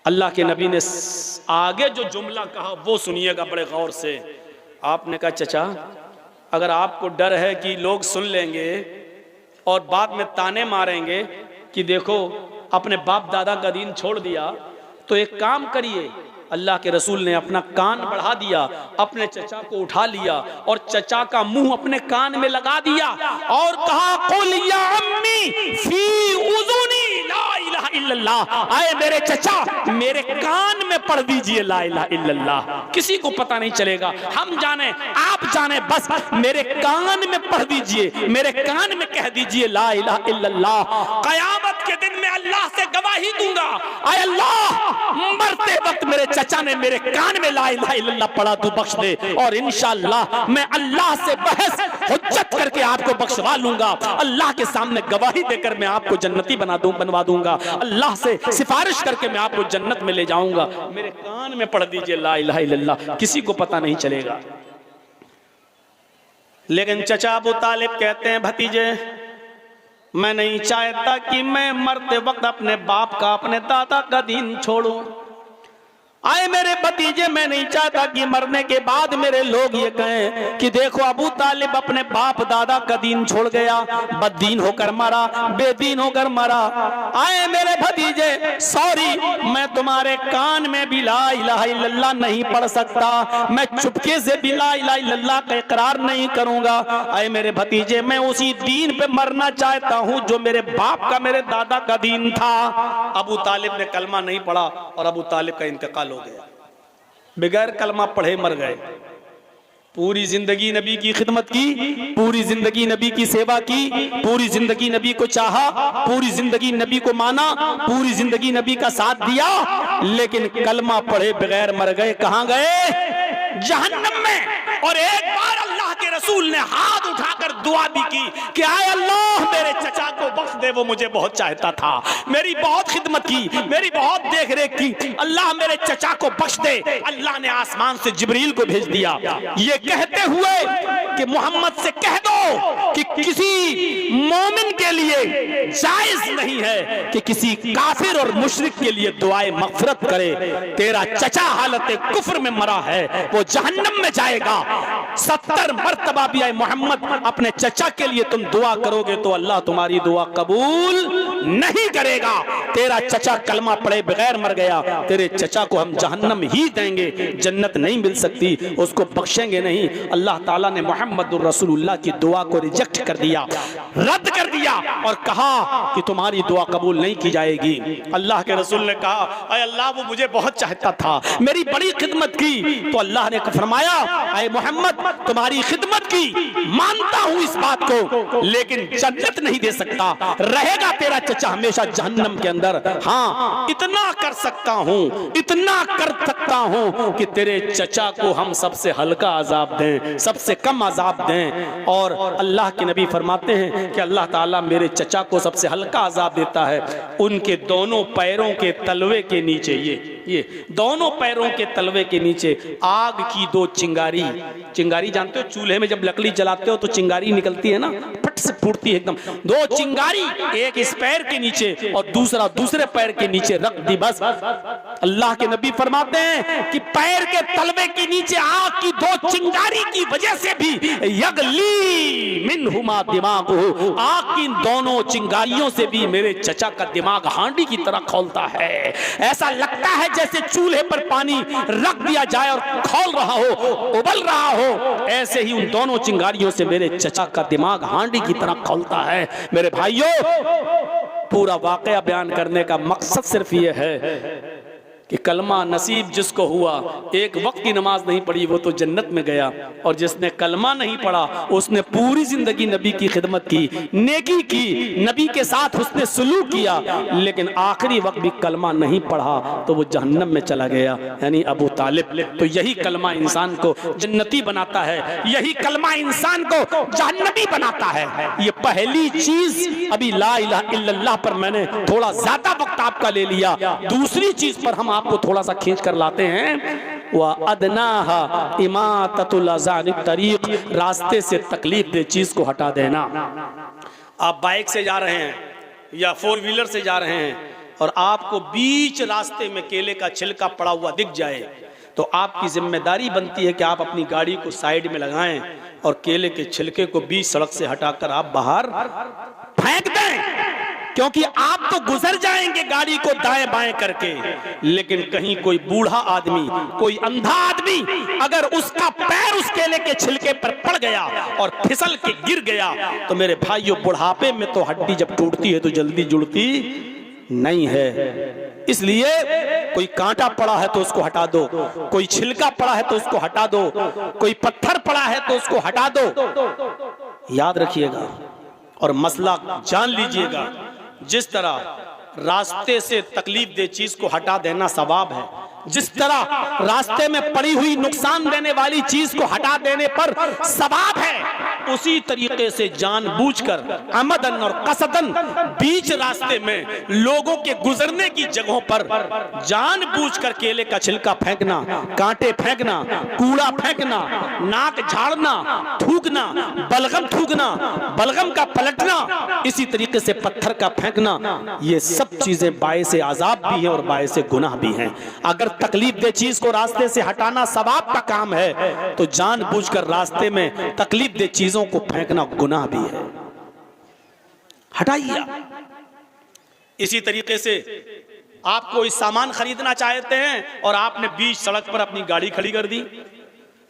अल्लाह के नबी ने आगे जो जुमला कहा वो सुनिएगा बड़े गौर से। आपने कहा, चचा अगर आपको डर है कि लोग सुन लेंगे और बाद में ताने मारेंगे कि देखो अपने बाप दादा का दीन छोड़ दिया, तो एक काम करिए। अल्लाह के रसूल ने अपना कान बढ़ा दिया, अपने चचा को उठा लिया और चचा का मुंह अपने कान में लगा दिया और कहा, कुल या अम्मी फी उज़ुनी ला इलाहा इल्लल्लाह, आए मेरे चचा मेरे कान में पढ़ दीजिए ला इलाहा इल्लल्लाह। किसी को पता नहीं चलेगा, हम जाने आप जाने, बस मेरे कान में पढ़ दीजिए, मेरे कान में कह दीजिए ला इलाहा इल्लल्लाह। कयामत के दिन में अल्लाह से गवाही दूंगा, आए अल्लाह मरते वक्त मेरे चचा ने मेरे कान में ला इलाहा इल्लल्लाह पढ़ा, तू बख्श दे, और इंशाअल्लाह मैं अल्लाह से बहस हुज्जत करके आपको बख्शवा लूंगा। अल्लाह के सामने गवाही देकर मैं आपको जन्नती बनवा दूंगा, अल्लाह से सिफारिश करके मैं आपको जन्नत में ले जाऊंगा। मेरे कान में पढ़ दीजिए ला इलाहा इल्लल्लाह, किसी को पता नहीं चलेगा। लेकिन चचा अबू तालिब कहते हैं, भतीजे मैं नहीं चाहता कि मैं मरते वक्त अपने बाप का, अपने दादा का दीन छोड़ूं। आए मेरे भतीजे, मैं नहीं चाहता कि मरने के बाद मेरे लोग ये कहें कि देखो अबू तालिब अपने बाप दादा का दीन छोड़ गया, बददीन होकर मरा, बेदीन होकर मरा। आए मेरे भतीजे, सॉरी, मैं तुम्हारे कान में भी ला इलाहा इल्लल्लाह नहीं पढ़ सकता, मैं चुपके से भी ला इलाहा इल्लल्लाह का इकरार नहीं करूंगा। आए मेरे भतीजे, मैं उसी दीन पे मरना चाहता हूं जो मेरे बाप का, मेरे दादा का दीन था। अबू तालिब ने कलमा नहीं पढ़ा और अबू तालिब का इंतकाल हो गया, बगैर कलमा पढ़े मर गए। पूरी जिंदगी नबी की खिदमत की, पूरी जिंदगी नबी की सेवा की, पूरी जिंदगी नबी को चाहा, पूरी जिंदगी नबी को माना, पूरी जिंदगी नबी का साथ दिया, लेकिन कलमा पढ़े बगैर मर गए। कहां गए? जहन्नम में। और एक बार अल्लाह के रसूल ने हाथ उठाकर दुआ भी की कि आए अल्लाह मेरे चचा को बख्श दे, वो मुझे बहुत चाहता था, मेरी बहुत खिदमत की, मेरी बहुत देख रेख की, अल्लाह मेरे चचा को बख्श दे। अल्लाह ने आसमान से जिब्रील को भेज दिया, ये कहते हुए कि मोहम्मद से कह दो कि किसी मोमिन के लिए जायज नहीं है कि किसी काफिर और मुशरिक के लिए दुआए मगफिरत करे। तेरा चचा हालत कुफ्र में मरा है, वो जहन्नम में जाएगा। 70 मर्तबा भी आए मोहम्मद अपने चचा के लिए तुम दुआ करोगे तो अल्लाह तुम्हारी दुआ कबूल नहीं करेगा। तेरा चचा कलमा पढ़े बगैर मर गया, तेरे चचा को हम जहन्नम ही देंगे, जन्नत नहीं मिल सकती, उसको बख्शेंगे नहीं। अल्लाह ताला ने मोहम्मदुर रसूलुल्लाह की दुआ को रिजेक्ट कर दिया, रद्द कर दिया और कहा कि तुम्हारी दुआ कबूल नहीं की जाएगी। अल्लाह के रसूल ने कहा, अरे अल्लाह वो मुझे बहुत चाहता था, मेरी बड़ी खिदमत की। तो अल्लाह ने फरमाया, अरे मोहम्मद तुम्हारी खिदमत की, मानता हूं इस बात को, लेकिन जन्नत नहीं दे सकता, रहेगा तेरा चचा हमेशा जहन्नम के अंदर। हाँ इतना कर सकता हूं, इतना कर सकता हूं कि तेरे चचा को हम सबसे हल्का अजाब दें, सबसे कम अजाब दें। और अल्लाह के नबी फरमाते हैं कि अल्लाह ताला मेरे चचा को सबसे हल्का अजाब देता है, उनके दोनों पैरों के तलवे के नीचे, ये दोनों पैरों के तलवे के नीचे आग की दो चिंगारी, चिंगारी जानते हो, चूल्हे में जब लकड़ी जलाते हो तो चिंगारी निकलती है ना, फट से फूटती है एकदम, दो चिंगारी, एक इस पैर के नीचे और दूसरा दूसरे पैर के नीचे रख दी। बस अल्लाह के नबी फरमाते हैं कि पैर के तलवे के नीचे आग की दो चिंगारी की वजह से भी यगली मिनहुमा दिमाग, आग की दोनों चिंगारियों से भी मेरे चचा का दिमाग हांडी की तरह खौलता है। ऐसा लगता है जैसे चूल्हे पर पानी रख दिया जाए और खौल रहा हो, उबल रहा हो, ऐसे ही उन दोनों चिंगारियों से मेरे चचा का दिमाग हांडी की तरह खौलता है। मेरे भाइयों, पूरा वाकया बयान करने का मकसद सिर्फ ये है कि कलमा नसीब जिसको हुआ, एक वक्त की नमाज नहीं पढ़ी वो तो जन्नत में गया, और जिसने कलमा नहीं पढ़ा उसने पूरी जिंदगी नबी की खिदमत की, नेकी की, नबी के साथ उसने सुलूक किया, लेकिन आखिरी वक्त भी कलमा नहीं पढ़ा तो वो जहन्नम में चला गया, यानी अबू तालिब। तो यही कलमा इंसान को जन्नती बनाता है, यही कलमा इंसान को जहन्नमी बनाता है। ये पहली चीज अभी ला इलाहा इल्लल्लाह पर मैंने थोड़ा ज्यादा वक्त आपका ले लिया। दूसरी चीज पर हम आपको थोड़ा सा खींच कर लाते हैं, वह अदनाहा इमाततुल अज़ान तरीक, रास्ते से तकलीफ दे चीज को हटा देना। आप बाइक से जा रहे हैं या फोर व्हीलर से जा रहे हैं और आपको बीच रास्ते में केले का छिलका पड़ा हुआ दिख जाए तो आपकी जिम्मेदारी बनती है कि आप अपनी गाड़ी को साइड में लगाएं और केले के छिलके को बीच सड़क से हटाकर आप बाहर फेंक दें, क्योंकि आप तो गुजर जाएंगे गाड़ी को दाएं बाएं करके, लेकिन कहीं कोई बूढ़ा आदमी, कोई अंधा आदमी अगर उसका पैर उस केले के छिलके पर पड़ गया और फिसल के गिर गया तो मेरे भाइयों, बुढ़ापे में तो हड्डी जब टूटती है तो जल्दी जुड़ती नहीं है। इसलिए कोई कांटा पड़ा है तो उसको हटा दो, कोई छिलका पड़ा है तो उसको हटा दो, कोई पत्थर पड़ा है तो उसको हटा दो। याद रखिएगा और मसला जान लीजिएगा, जिस तरह रास्ते से तकलीफ दे चीज को हटा देना सवाब है, जिस तरह रास्ते में पड़ी हुई नुकसान देने वाली चीज को हटा देने पर सवाब है, उसी तरीके से जानबूझकर अमदन और कसदन बीच रास्ते में लोगों के गुजरने की जगहों पर जानबूझकर केले का छिलका फेंकना, कांटे फेंकना, कूड़ा फेंकना, नाक झाड़ना, थूकना, बलगम थूकना, बलगम का पलटना, इसी तरीके से पत्थर का फेंकना, ये सब चीजें बायसे अजाब भी हैं और बायसे गुनाह भी हैं। अगर तकलीफ दे चीज को रास्ते से हटाना सवाब का काम है तो जानबूझकर रास्ते में तकलीफ दे चीजों को फेंकना गुनाह भी है, हटाइए। इसी तरीके से आप कोई सामान खरीदना चाहते हैं और आपने बीच सड़क पर अपनी गाड़ी खड़ी कर दी,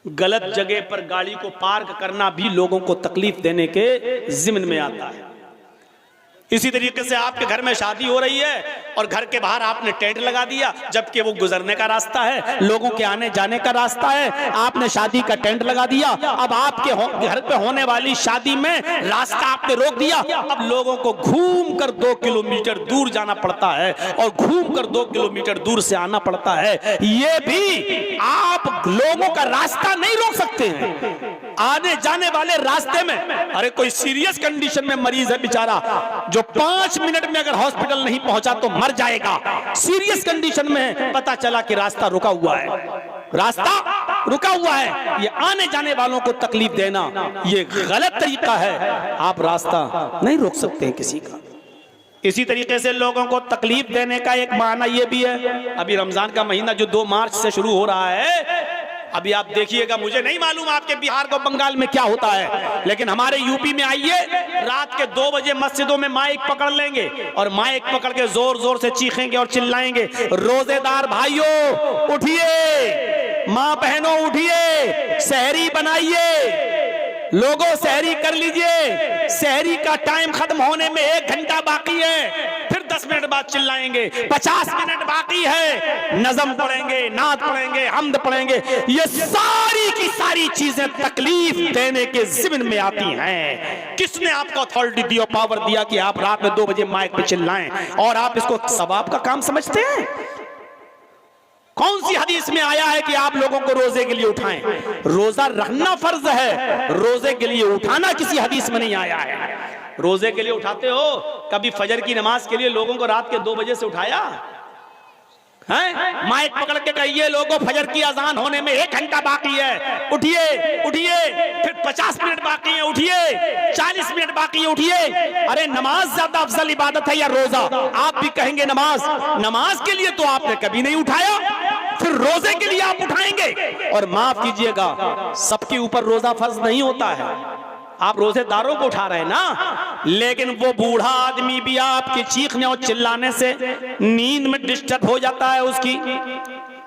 गलत जगह पर गाड़ी को पार्क करना भी लोगों को तकलीफ देने के जिम्न में आता है। इसी तरीके से आपके घर में शादी हो रही है और घर के बाहर आपने टेंट लगा दिया, जबकि वो गुजरने का रास्ता है, लोगों के आने जाने का रास्ता है, आपने शादी का टेंट लगा दिया। अब आपके घर पे होने वाली शादी में रास्ता आपने रोक दिया, अब लोगों को घूम कर 2 किलोमीटर दूर जाना पड़ता है और घूम कर 2 किलोमीटर दूर से आना पड़ता है। ये भी आप लोगों का रास्ता नहीं रोक सकते हैं, आने जाने वाले रास्ते में। अरे कोई सीरियस कंडीशन में मरीज है बेचारा, जो 5 मिनट में अगर हॉस्पिटल नहीं पहुंचा तो मर जाएगा, सीरियस कंडीशन में है, पता चला कि रास्ता रुका हुआ है, रास्ता रुका हुआ है, ये आने जाने वालों को तकलीफ देना ये गलत तरीका है, आप रास्ता नहीं रोक सकते हैं किसी का। इसी तरीके से लोगों को तकलीफ देने का एक बहाना ये भी है, अभी रमजान का महीना जो 2 मार्च से शुरू हो रहा है, अभी आप देखिएगा, मुझे नहीं मालूम आपके बिहार को बंगाल में क्या होता है, लेकिन हमारे यूपी में आइए, रात के 2 बजे मस्जिदों में माइक पकड़ लेंगे और माइक पकड़ के जोर जोर से चीखेंगे और चिल्लाएंगे, रोजेदार भाइयों उठिए, माँ बहनों उठिए, सहरी बनाइए, लोगों सहरी कर लीजिए, सहरी का टाइम खत्म होने में 1 घंटा बाकी है, फिर 10 मिनट बाद चिल्लाएंगे, 50 मिनट बाकी है, नज़म पढ़ेंगे, नात पढ़ेंगे, हम्द पढ़ेंगे। ये सारी की सारी चीजें तकलीफ देने के ज़िम्न में आती हैं। किसने आपको अथॉरिटी दी और पावर दिया कि आप रात में 2 बजे माइक पे चिल्लाएं और आप इसको सवाब का काम समझते हैं? कौन सी हदीस में आया है कि आप लोगों को रोजे के लिए उठाएं? रोजा रखना फर्ज है, रोजे के लिए उठाना किसी हदीस में नहीं आया है। रोजे के लिए उठाते हो, कभी फजर की नमाज के लिए लोगों को रात के 2 बजे से उठाया है? माइक पकड़ के कहिए लोगों फजर की अजान होने में 1 घंटा बाकी है, उठिए उठिए, फिर 50 मिनट बाकी है, उठिए, 40 मिनट बाकी है, उठिए। अरे नमाज ज्यादा अफजल इबादत है या रोजा? आप भी कहेंगे नमाज। नमाज के लिए तो आपने कभी नहीं उठाया, फिर रोजे के लिए आप उठाएंगे? और माफ कीजिएगा, सबके ऊपर रोजा फर्ज नहीं होता है। आप रोजेदारों को उठा रहे हैं ना, लेकिन वो बूढ़ा आदमी भी आपके चीखने और चिल्लाने से नींद में डिस्टर्ब हो जाता है उसकी,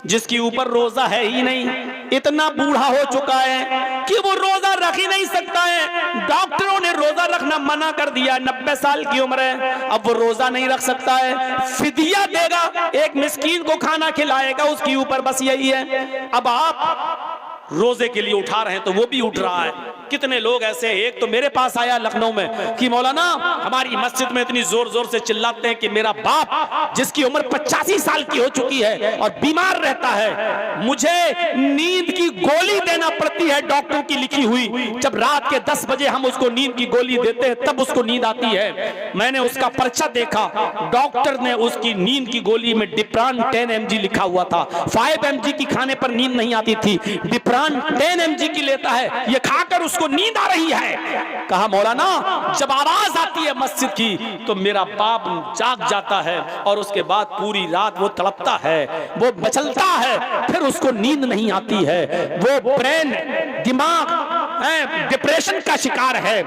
जिसके ऊपर रोजा है ही नहीं। इतना बूढ़ा हो चुका है कि वो रोजा रख ही नहीं सकता है। डॉक्टरों ने रोजा रखना मना कर दिया, 90 साल की उम्र है, अब वो रोजा नहीं रख सकता है। फिदिया देगा, एक मिस्कीन को खाना खिलाएगा, उसके ऊपर बस यही है। अब आप रोजे के लिए उठा रहे हैं तो वो भी उठ रहा है। कितने लोग ऐसे हैं, एक तो मेरे पास आया लखनऊ में कि मौलाना हमारी मस्जिद में इतनी जोर जोर से चिल्लाते हैं कि मेरा बाप जिसकी उम्र 85 साल की हो चुकी है और बीमार रहता है, मुझे नींद की गोली देना पड़ती है डॉक्टर की लिखी हुई। जब रात के 10 बजे हम उसको नींद की गोली देते हैं तब उसको नींद आती है। मैंने उसका पर्चा देखा, डॉक्टर ने उसकी नींद की गोली में डिप्रान 10 mg लिखा हुआ था। 5 mg की खाने पर नींद नहीं आती थी, डिप्रान 10 mg की लेता है, ये खाकर उसको नींद आ रही है। कहा मौलाना जब आवाज आती है मस्जिद की तो मेरा बाप जाग जाता है और उसके बाद पूरी रात वो तड़पता है, वो मचलता है, फिर उसको नींद नहीं आती है, वो ब्रेन दिमाग डिप्रेशन का शिकार है,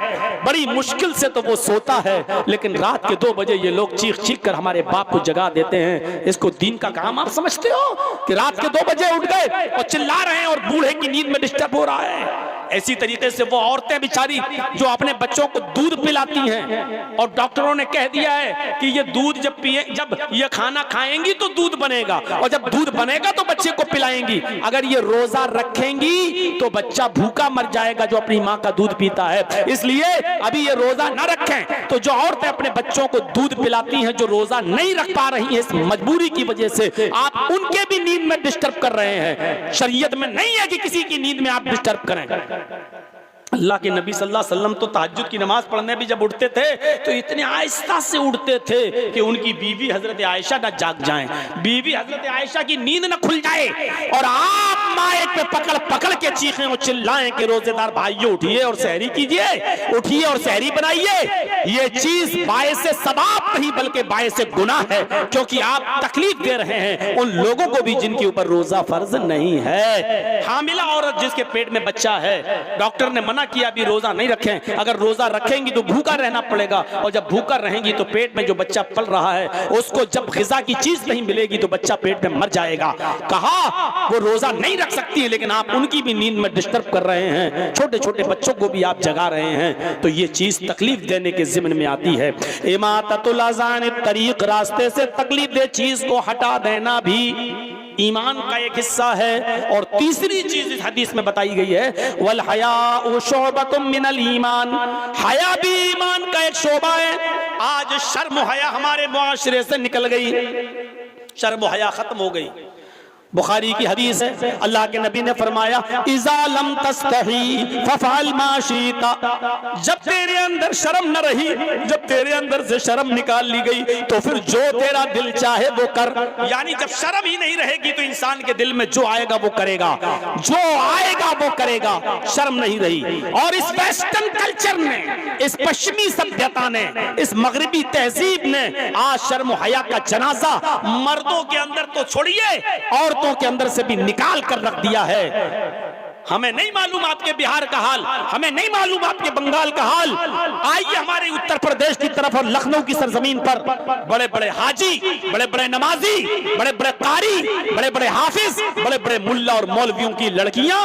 बड़ी मुश्किल से तो वो सोता है। लेकिन रात के 2 बजे ये लोग चीख चीख कर हमारे बाप को जगा देते हैं। इसको दीन का काम आप समझते हो कि रात के 2 बजे उठ गए और चिल्ला रहे हैं और बूढ़े की नींद में डिस्टर्ब हो रहा है? ऐसी तरीके से वो औरतें बेचारी जो अपने बच्चों को दूध पिलाती हैं और डॉक्टरों ने कह दिया है कि ये दूध जब पिए, जब ये खाना खाएंगी तो दूध बनेगा और जब दूध बनेगा तो बच्चे को पिलाएंगी। अगर ये रोजा रखेंगी तो बच्चा भूखा मर जाएगा जो अपनी माँ का दूध पीता है। इसलिए अभी ये रोजा न रखें। तो जो औरतें अपने बच्चों को दूध पिलाती हैं, जो रोजा नहीं रख पा रही है इस मजबूरी की वजह से, आप उनके भी नींद में डिस्टर्ब कर रहे हैं। शरीयत में नहीं है कि किसी की नींद में आप डिस्टर्ब करें। अल्लाह के नबी सल्लल्लाहु अलैहि वसल्लम तो तहज्जुद की नमाज पढ़ने भी जब उठते थे तो इतने आहिस्ता से उठते थे कि उनकी बीवी हजरत आयशा न जाग जाएं, बीवी हजरत आयशा की नींद न खुल जाए। और आप माइक पे पकड़ पकड़ के चीखें और चिल्लाएं कि रोजेदार भाइयों उठिए और सहरी कीजिए, उठिए और सहरी बनाइए। ये चीज बायसे सवाब नहीं बल्कि बायसे गुनाह है, क्योंकि आप तकलीफ दे रहे हैं उन लोगों को भी जिनके ऊपर रोजा फर्ज नहीं है। हामिला औरत जिसके पेट में बच्चा है, डॉक्टर ने मना किया अभी रोजा नहीं रखें। अगर रोजा रखेंगी तो भूखा रहना पड़ेगा और जब भूखा रहेंगी तो पेट में जो बच्चा पल रहा है उसको जब ग़िज़ा की चीज नहीं मिलेगी तो बच्चा पेट में मर जाएगा। कहा वो रोजा नहीं रख सकती है, लेकिन आप उनकी भी नींद में डिस्टर्ब कर रहे हैं, छोटे छोटे बच्चों को भी आप जगा रहे हैं। तो ये चीज तकलीफ देने के ज़िम्न में आती है। इमाततुल अज़ान तरीक, रास्ते से तकलीफ दे चीज को हटा देना भी ईमान का एक हिस्सा है। और तीसरी चीज इस हदीस में बताई गई है, वल हया शुअबतुम मिनल ईमान, हया भी ईमान का एक शोबा है। आज शर्म हया हमारे मुआशरे से निकल गई, शर्म हया खत्म हो गई। बुखारी की हदीस है, अल्लाह के नबी ने फरमाया इज़ा लम तस्तही फफ़अल मा शीता, जब तेरे अंदर शर्म न रही, जब तेरे अंदर से शर्म निकाल ली गई तो फिर जो तेरा दिल चाहे वो कर। यानी जब शर्म ही नहीं रहेगी तो इंसान के दिल में जो आएगा वो करेगा, जो आएगा वो करेगा, शर्म नहीं रही। और इस वेस्टर्न कल्चर ने, इस पश्चिमी सभ्यता ने, इस मगरिबी तहजीब ने आज शर्म हया का जनाजा मर्दों के अंदर तो छोड़िए और के अंदर से भी निकाल कर रख दिया है। हमें नहीं मालूम आपके बिहार का हाल, हमें नहीं मालूम आपके बंगाल का हाल। आइए हमारे उत्तर प्रदेश की तरफ और लखनऊ की सरजमीन पर बड़े बड़े हाजी, बड़े बड़े नमाजी, बड़े बड़े कारी, बड़े बड़े हाफिज, बड़े बड़े मुल्ला और मौलवियों की लड़कियां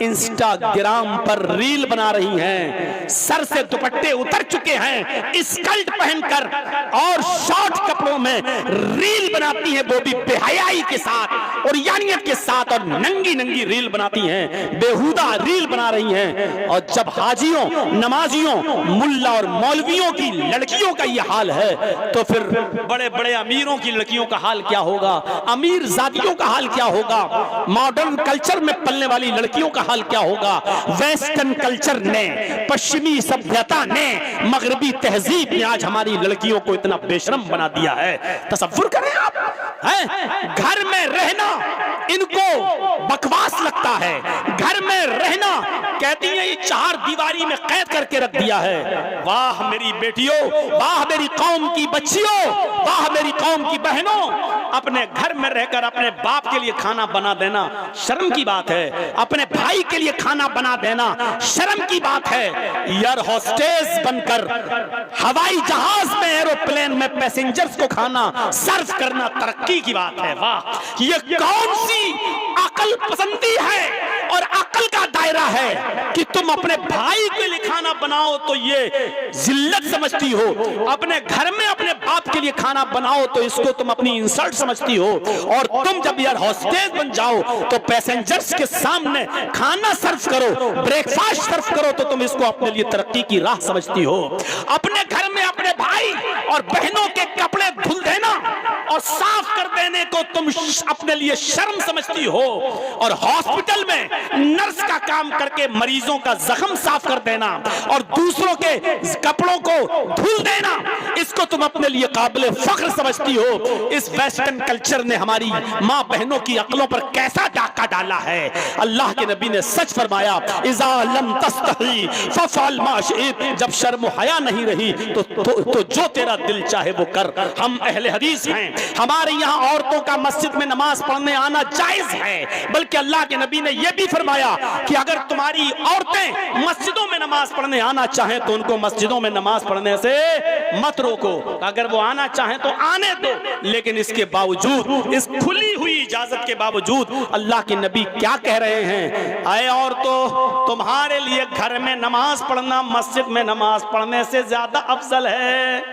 इंस्टाग्राम पर रील बना रही हैं, सर से दुपट्टे उतर चुके हैं, स्कर्ट पहनकर और शॉर्ट कपड़ों में रील बनाती हैं, वो भी बेहयाई के साथ और यानियत के साथ, और नंगी नंगी रील बनाती हैं, बेहुदा रील बना रही हैं। और जब हाजियों, नमाजियों, मुल्ला और मौलवियों की लड़कियों का यह हाल है, तो फिर बड़े बड़े अमीरों की लड़कियों का हाल क्या होगा, अमीर जातियों का हाल क्या होगा, मॉडर्न कल्चर में पलने वाली लड़कियों का हाल क्या होगा। वेस्टर्न कल्चर ने, पश्चिमी सभ्यता ने, मगरबी तहजीब ने आज हमारी लड़कियों को इतना बेशरम बना दिया है। तसव्वुर करें आप, घर में रहना इनको बकवास लगता है, घर में रहना कहती है ये चार दीवारी में कैद करके रख दिया है। वाह मेरी बेटियों, वाह मेरी कौम की बच्चियों, वाह मेरी कौम की बहनों, अपने घर में रहकर अपने बाप के लिए खाना बना देना शर्म की बात है, अपने भाई के लिए खाना बना देना शर्म की बात है। एयर होस्टेस बनकर हवाई जहाज में, एरोप्लेन में पैसेंजर्स को खाना सर्व करना तरक्की की बात है। वाह, ये कौन सी अकल पसंदी है और अकल का दायरा है कि तुम अपने भाई के लिए खाना बनाओ तो ये जिल्लत समझती हो, अपने घर में अपने बाप के लिए खाना बनाओ तो इसको तुम अपनी इंसल्ट समझती हो, और तुम जब एयर होस्टेस बन जाओ तो पैसेंजर्स के सामने खाना सर्व करो, ब्रेकफास्ट सर्व करो तो तुम इसको अपने लिए तरक्की की राह समझती हो। अपने घर में अपने भाई और बहनों के कपड़े धुल देना और साफ कर देने को तुम अपने लिए शर्म समझती हो, और हॉस्पिटल में नर्स का काम करके मरीजों का जख्म साफ कर देना और दूसरों के कपड़ों को धुल देना, इसको तुम अपने लिए काबिल फख्र समझती हो। इस वेस्टर्न कल्चर ने हमारी माँ बहनों की अक्लों पर कैसा डाका डाला है। अल्लाह के नबी ने सच फरमाया, इज़ा लम तस्तही फफ़अल मा शि'त, जब शर्म हया नहीं रही तो जो तेरा दिल चाहे वो कर। हम अहले हदीस हैं, हमारे यहाँ औरतों का मस्जिद में नमाज पढ़ने आना जायज है, बल्कि अल्लाह के नबी ने यह भी फरमाया कि अगर तुम्हारी औरतें मस्जिदों में नमाज पढ़ने आना चाहें तो उनको मस्जिदों में नमाज पढ़ने से मत रोको, अगर वो आना चाहें तो आने दो, लेकिन इसके बावजूद, इस खुली हुई इजाजत के बावजूद अल्लाह के नबी क्या कह रहे हैं, आए औरतों, तुम्हारे लिए घर में नमाज पढ़ना मस्जिद में नमाज पढ़ने से ज्यादा अफजल है।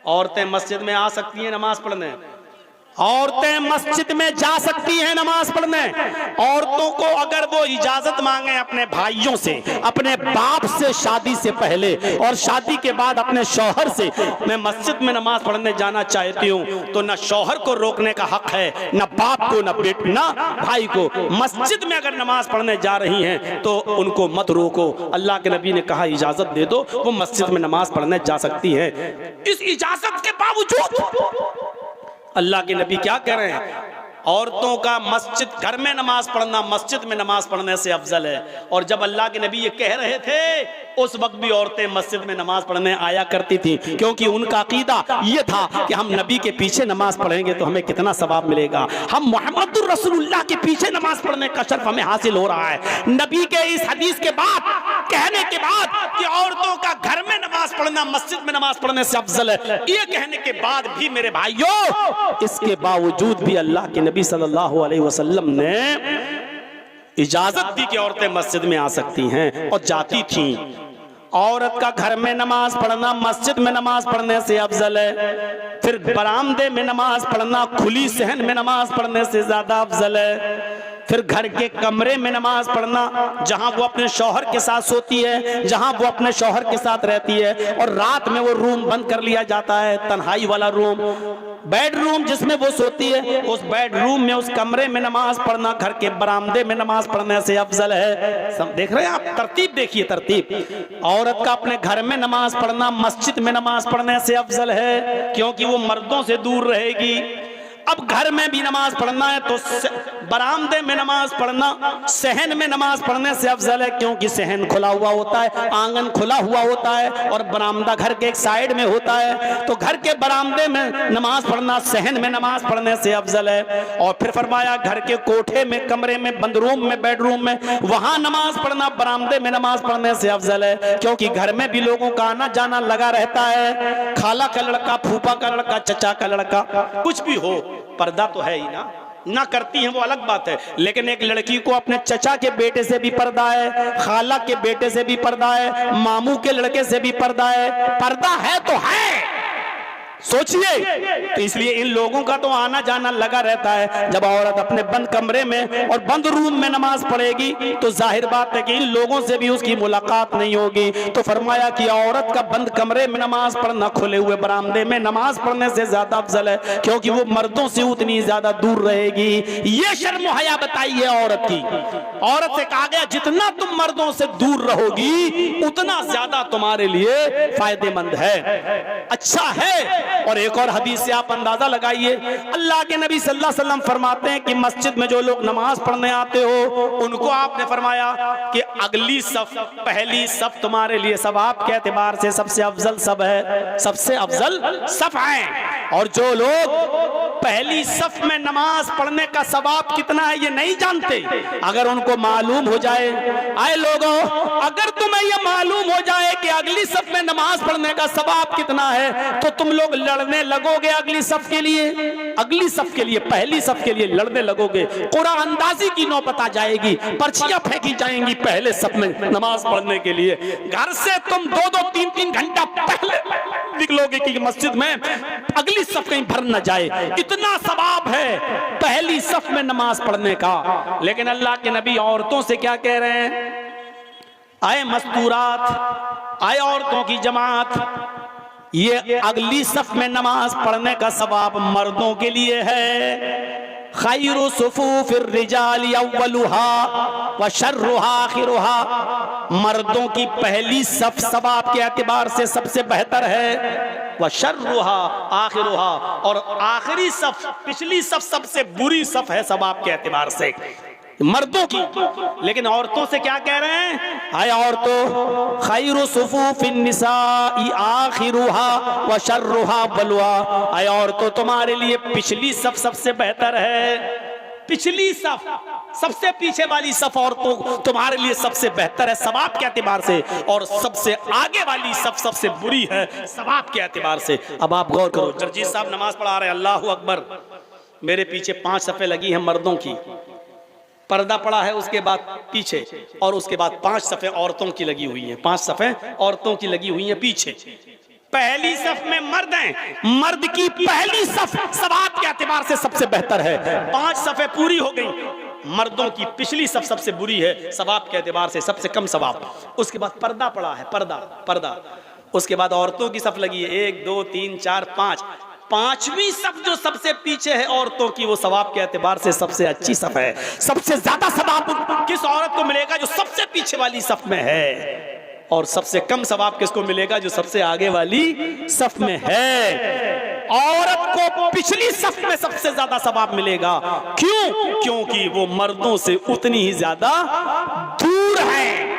औरतें मस्जिद में आ सकती हैं नमाज पढ़ने, औरतें मस्जिद में जा सकती हैं नमाज पढ़ने। औरतों को अगर वो इजाजत मांगे अपने भाइयों से, अपने बाप से शादी से पहले और शादी के बाद अपने शौहर से, मैं मस्जिद में नमाज पढ़ने जाना चाहती हूँ, तो न शौहर को रोकने का हक है, न बाप को, न बेटे, न भाई को। मस्जिद में अगर नमाज पढ़ने जा रही हैं तो उनको मत रोको। अल्लाह के नबी ने कहा इजाजत दे दो, वो मस्जिद में नमाज पढ़ने जा सकती है। इस इजाजत के बावजूद अल्लाह के नबी क्या कह रहे हैं, औरतों का मस्जिद, घर में नमाज पढ़ना मस्जिद में नमाज पढ़ने से अफजल है। और जब अल्लाह के नबी ये कह रहे थे उस वक्त भी औरतें मस्जिद में नमाज पढ़ने आया करती थी, क्योंकि उनका अकीदा ये था कि हम नबी के पीछे नमाज पढ़ेंगे तो हमें कितना सवाब मिलेगा, हम मोहम्मदुर रसूलुल्लाह के पीछे नमाज पढ़ने का शर्फ हमें हासिल हो रहा है। नबी के इस हदीस के बाद, कहने के बाद कि औरतों का घर में नमाज पढ़ना मस्जिद में नमाज पढ़ने से अफजल है, ये कहने के बाद भी मेरे भाइयों, इसके बावजूद भी अल्लाह के नबी सल्लल्लाहु अलैहि वसल्लम ने इजाजत दी कि औरतें मस्जिद में आ सकती हैं और जाती थीं। औरत का घर में नमाज पढ़ना मस्जिद में नमाज पढ़ने से अफजल है, फिर बरामदे में नमाज पढ़ना, खुली सहन में नमाज पढ़ने से ज्यादा अफजल है, फिर घर के कमरे में नमाज पढ़ना जहां वो अपने शौहर के साथ सोती है, जहां वो अपने शौहर के साथ रहती है, और रात में वो रूम बंद कर लिया जाता है, तन्हाई वाला रूम, बेडरूम जिसमें वो सोती है, उस बेडरूम में, उस कमरे में नमाज पढ़ना घर के बरामदे में नमाज पढ़ने से अफजल है। सब देख रहे हैं आप, तरतीब देखिए, तरतीब। औरत का अपने घर में नमाज पढ़ना मस्जिद में नमाज पढ़ने से अफजल है, क्योंकि वो मर्दों से दूर रहेगी। अब घर में भी नमाज पढ़ना है तो बरामदे में नमाज पढ़ना, सहन में नमाज पढ़ने से अफजल है, क्योंकि सहन खुला हुआ होता है, आंगन खुला हुआ होता है और बरामदा घर के एक साइड में होता है, तो घर के बरामदे में नमाज पढ़ना सहन में नमाज पढ़ने से अफजल है। और फिर फरमाया घर के कोठे में, कमरे में, बंद रूम में, बेडरूम में, वहां नमाज पढ़ना बरामदे में नमाज पढ़ने से अफजल है, क्योंकि घर में भी लोगों का आना जाना लगा रहता है, खाला का लड़का, फूफा का लड़का, चचा का लड़का, कुछ भी हो, पर्दा तो है ही ना, ना करती हैं वो अलग बात है, लेकिन एक लड़की को अपने चचा के बेटे से भी पर्दा है, खाला के बेटे से भी पर्दा है, मामू के लड़के से भी पर्दा है। पर्दा है तो है, सोचिए। तो इसलिए इन लोगों का तो आना जाना लगा रहता है। जब औरत अपने बंद कमरे में और बंद रूम में नमाज पढ़ेगी तो जाहिर बात है कि इन लोगों से भी उसकी मुलाकात नहीं होगी। तो फरमाया कि औरत का बंद कमरे में नमाज पढ़ना खुले हुए बरामदे में नमाज पढ़ने से ज्यादा अफजल है, क्योंकि वो मर्दों से उतनी ज्यादा दूर रहेगी। ये शर्म हया बताई है औरत की। औरत से कहा गया जितना तुम मर्दों से दूर रहोगी उतना ज्यादा तुम्हारे लिए फायदेमंद है, अच्छा है। और एक और हदीस से आप अंदाजा लगाइए, अल्लाह के नबी सल्लल्लाहु अलैहि वसल्लम फरमाते हैं कि मस्जिद में जो लोग नमाज पढ़ने आते हो उनको आपने फरमाया कि अगली सफ, पहली सफ तुम्हारे लिए सवाब के एतबार से सबसे अफजल सब है, सबसे अफजल सफ है। और जो लोग पहली सफ में नमाज पढ़ने का सवाब कितना है ये नहीं जानते, अगर उनको मालूम हो जाए, आए लोगों, अगर तुम्हें ये मालूम हो जाए कि अगली सफ में नमाज पढ़ने का सवाब कितना है तो तुम लोग लड़ने लगोगे अगली सफ के लिए, अगली सफ के लिए, पहली सफ के लिए लड़ने लगोगे। कुरान अंदाजी की नौबत आ जाएगी, पर्चियां फेंकी जाएंगी पहले सफ में नमाज पढ़ने के लिए। घर से तुम 2-2, 3-3 घंटा पहले निकलोगे कि मस्जिद में अगली सफ कहीं भर न जाए। इतना सवाब है पहली सफ में नमाज पढ़ने का। लेकिन अल्लाह के नबी औरतों से क्या कह रहे हैं, आए मस्तूरात, आए औरतों की जमात, ये अगली सफ में नमाज पढ़ने का सवाब मर्दों के लिए है। खैरु सुफूफिर रिजाली अव्वलुहा व शर्रुहा आखिरुहा, मर्दों की पहली सफ सवाब के एतबार से सबसे बेहतर है, व शर्रुहा आखिरुहा, और आखिरी सफ, पिछली सफ सबसे बुरी सफ है सवाब के एतबार से मर्दों की। लेकिन औरतों से क्या कह रहे हैं, आए औरतों, खैरु सुफूफिन निसाई आखिरुहा व शर्रुहा बलवा, आए औरतों तुम्हारे लिए पिछली सफ सबसे बेहतर है, पिछली सफ, सबसे पीछे वाली सफ औरतों तुम्हारे लिए सबसे बेहतर है सवाब के एतबार से, और सबसे आगे वाली सफ सबसे बुरी है सवाब के एतबार से। अब आप गौर करो, जर्जी साहब नमाज पढ़ा रहे हैं, अल्लाहु अकबर, मेरे पीछे 5 सफ़े लगी हैं मर्दों की, पर्दा पड़ा है उसके बाद पीछे, और उसके बाद 5 सफ़े औरतों की लगी हुई हैं, 5 सफ़े औरतों की लगी हुई हैं पीछे। पहली सफ में मर्द हैं, मर्द की पहली सफ सवाब के एतबार से सबसे बेहतर है, 5 सफ़े पूरी हो गई। मर्दों की पिछली सफ सबसे बुरी है सवाब के एतबार से, सबसे कम सवाब। उसके बाद पर्दा पड़ा है, पर्दा, पर्दा। उसके बाद औरतों की सफ लगी है, 1 2 3 4 5, 5वीं सफ जो सबसे पीछे है औरतों की, वो सवाब के एतबार से सबसे अच्छी सफ है। सबसे ज्यादा सवाब किस औरत को मिलेगा जो सबसे पीछे वाली सफ में है, और सबसे कम सवाब किसको मिलेगा जो सबसे आगे वाली सफ में है। औरत को पिछली सफ में सबसे ज्यादा सवाब मिलेगा, क्यों? क्योंकि वो मर्दों से उतनी ही ज्यादा दूर है।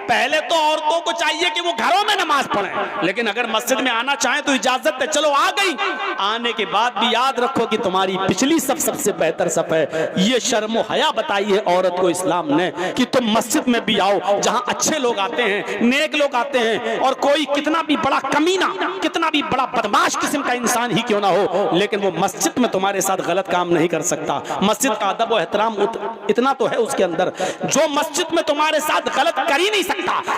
पहले तो औरतों को चाहिए कि वो घरों में नमाज पढ़ें, लेकिन अगर मस्जिद में आना चाहें तो इजाजत है, चलो आ गई। आने के बाद भी याद रखो कि तुम्हारी पिछली सफ सबसे बेहतर सफ है। ये शर्म हया बताई है औरत को इस्लाम ने कि तुम मस्जिद में भी आओ जहां अच्छे लोग आते हैं, नेक लोग आते हैं, और कोई कितना भी बड़ा कमीना, कितना भी बड़ा बदमाश किस्म का इंसान ही क्यों ना हो, लेकिन वो मस्जिद में तुम्हारे साथ गलत काम नहीं कर सकता। मस्जिद का अदब और एहतराम इतना तो है उसके अंदर, जो मस्जिद में तुम्हारे साथ गलत कर ही नहीं सकता,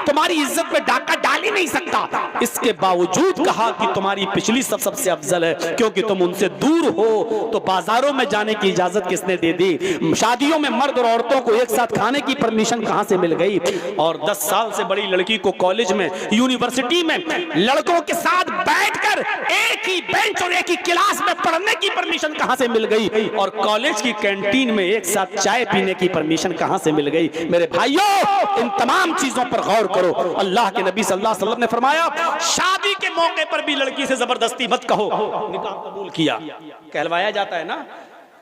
तुम्हारी इज्जत पे डाका डाल ही नहीं सकता, इसके बावजूद कहा कि तुम्हारी पिछली सफ सबसे अफजल है, क्योंकि तुम उनसे दूर हो। तो बाजारों में जाने की इजाजत किसने दे दी? शादियों में मर्द और औरतों को एक साथ खाने की परमिशन कहां से मिल गई? और 10 साल से बड़ी लड़की को कॉलेज में, यूनिवर्सिटी में लड़कों के साथ बैठकर एक ही बेंच और एक ही क्लास में पढ़ने की परमिशन कहां से मिल गई? और कॉलेज की कैंटीन में एक साथ चाय पीने की परमिशन कहां से मिल गई? मेरे भाइयों, इन तमाम चीजों पर गौर करो। अल्लाह के नबी सल्लल्लाहु अलैहि वसल्लम ने फरमाया, शादी के मौके पर भी लड़की से जबरदस्ती मत कहो। निकाह कबूल किया कहलवाया जाता है ना,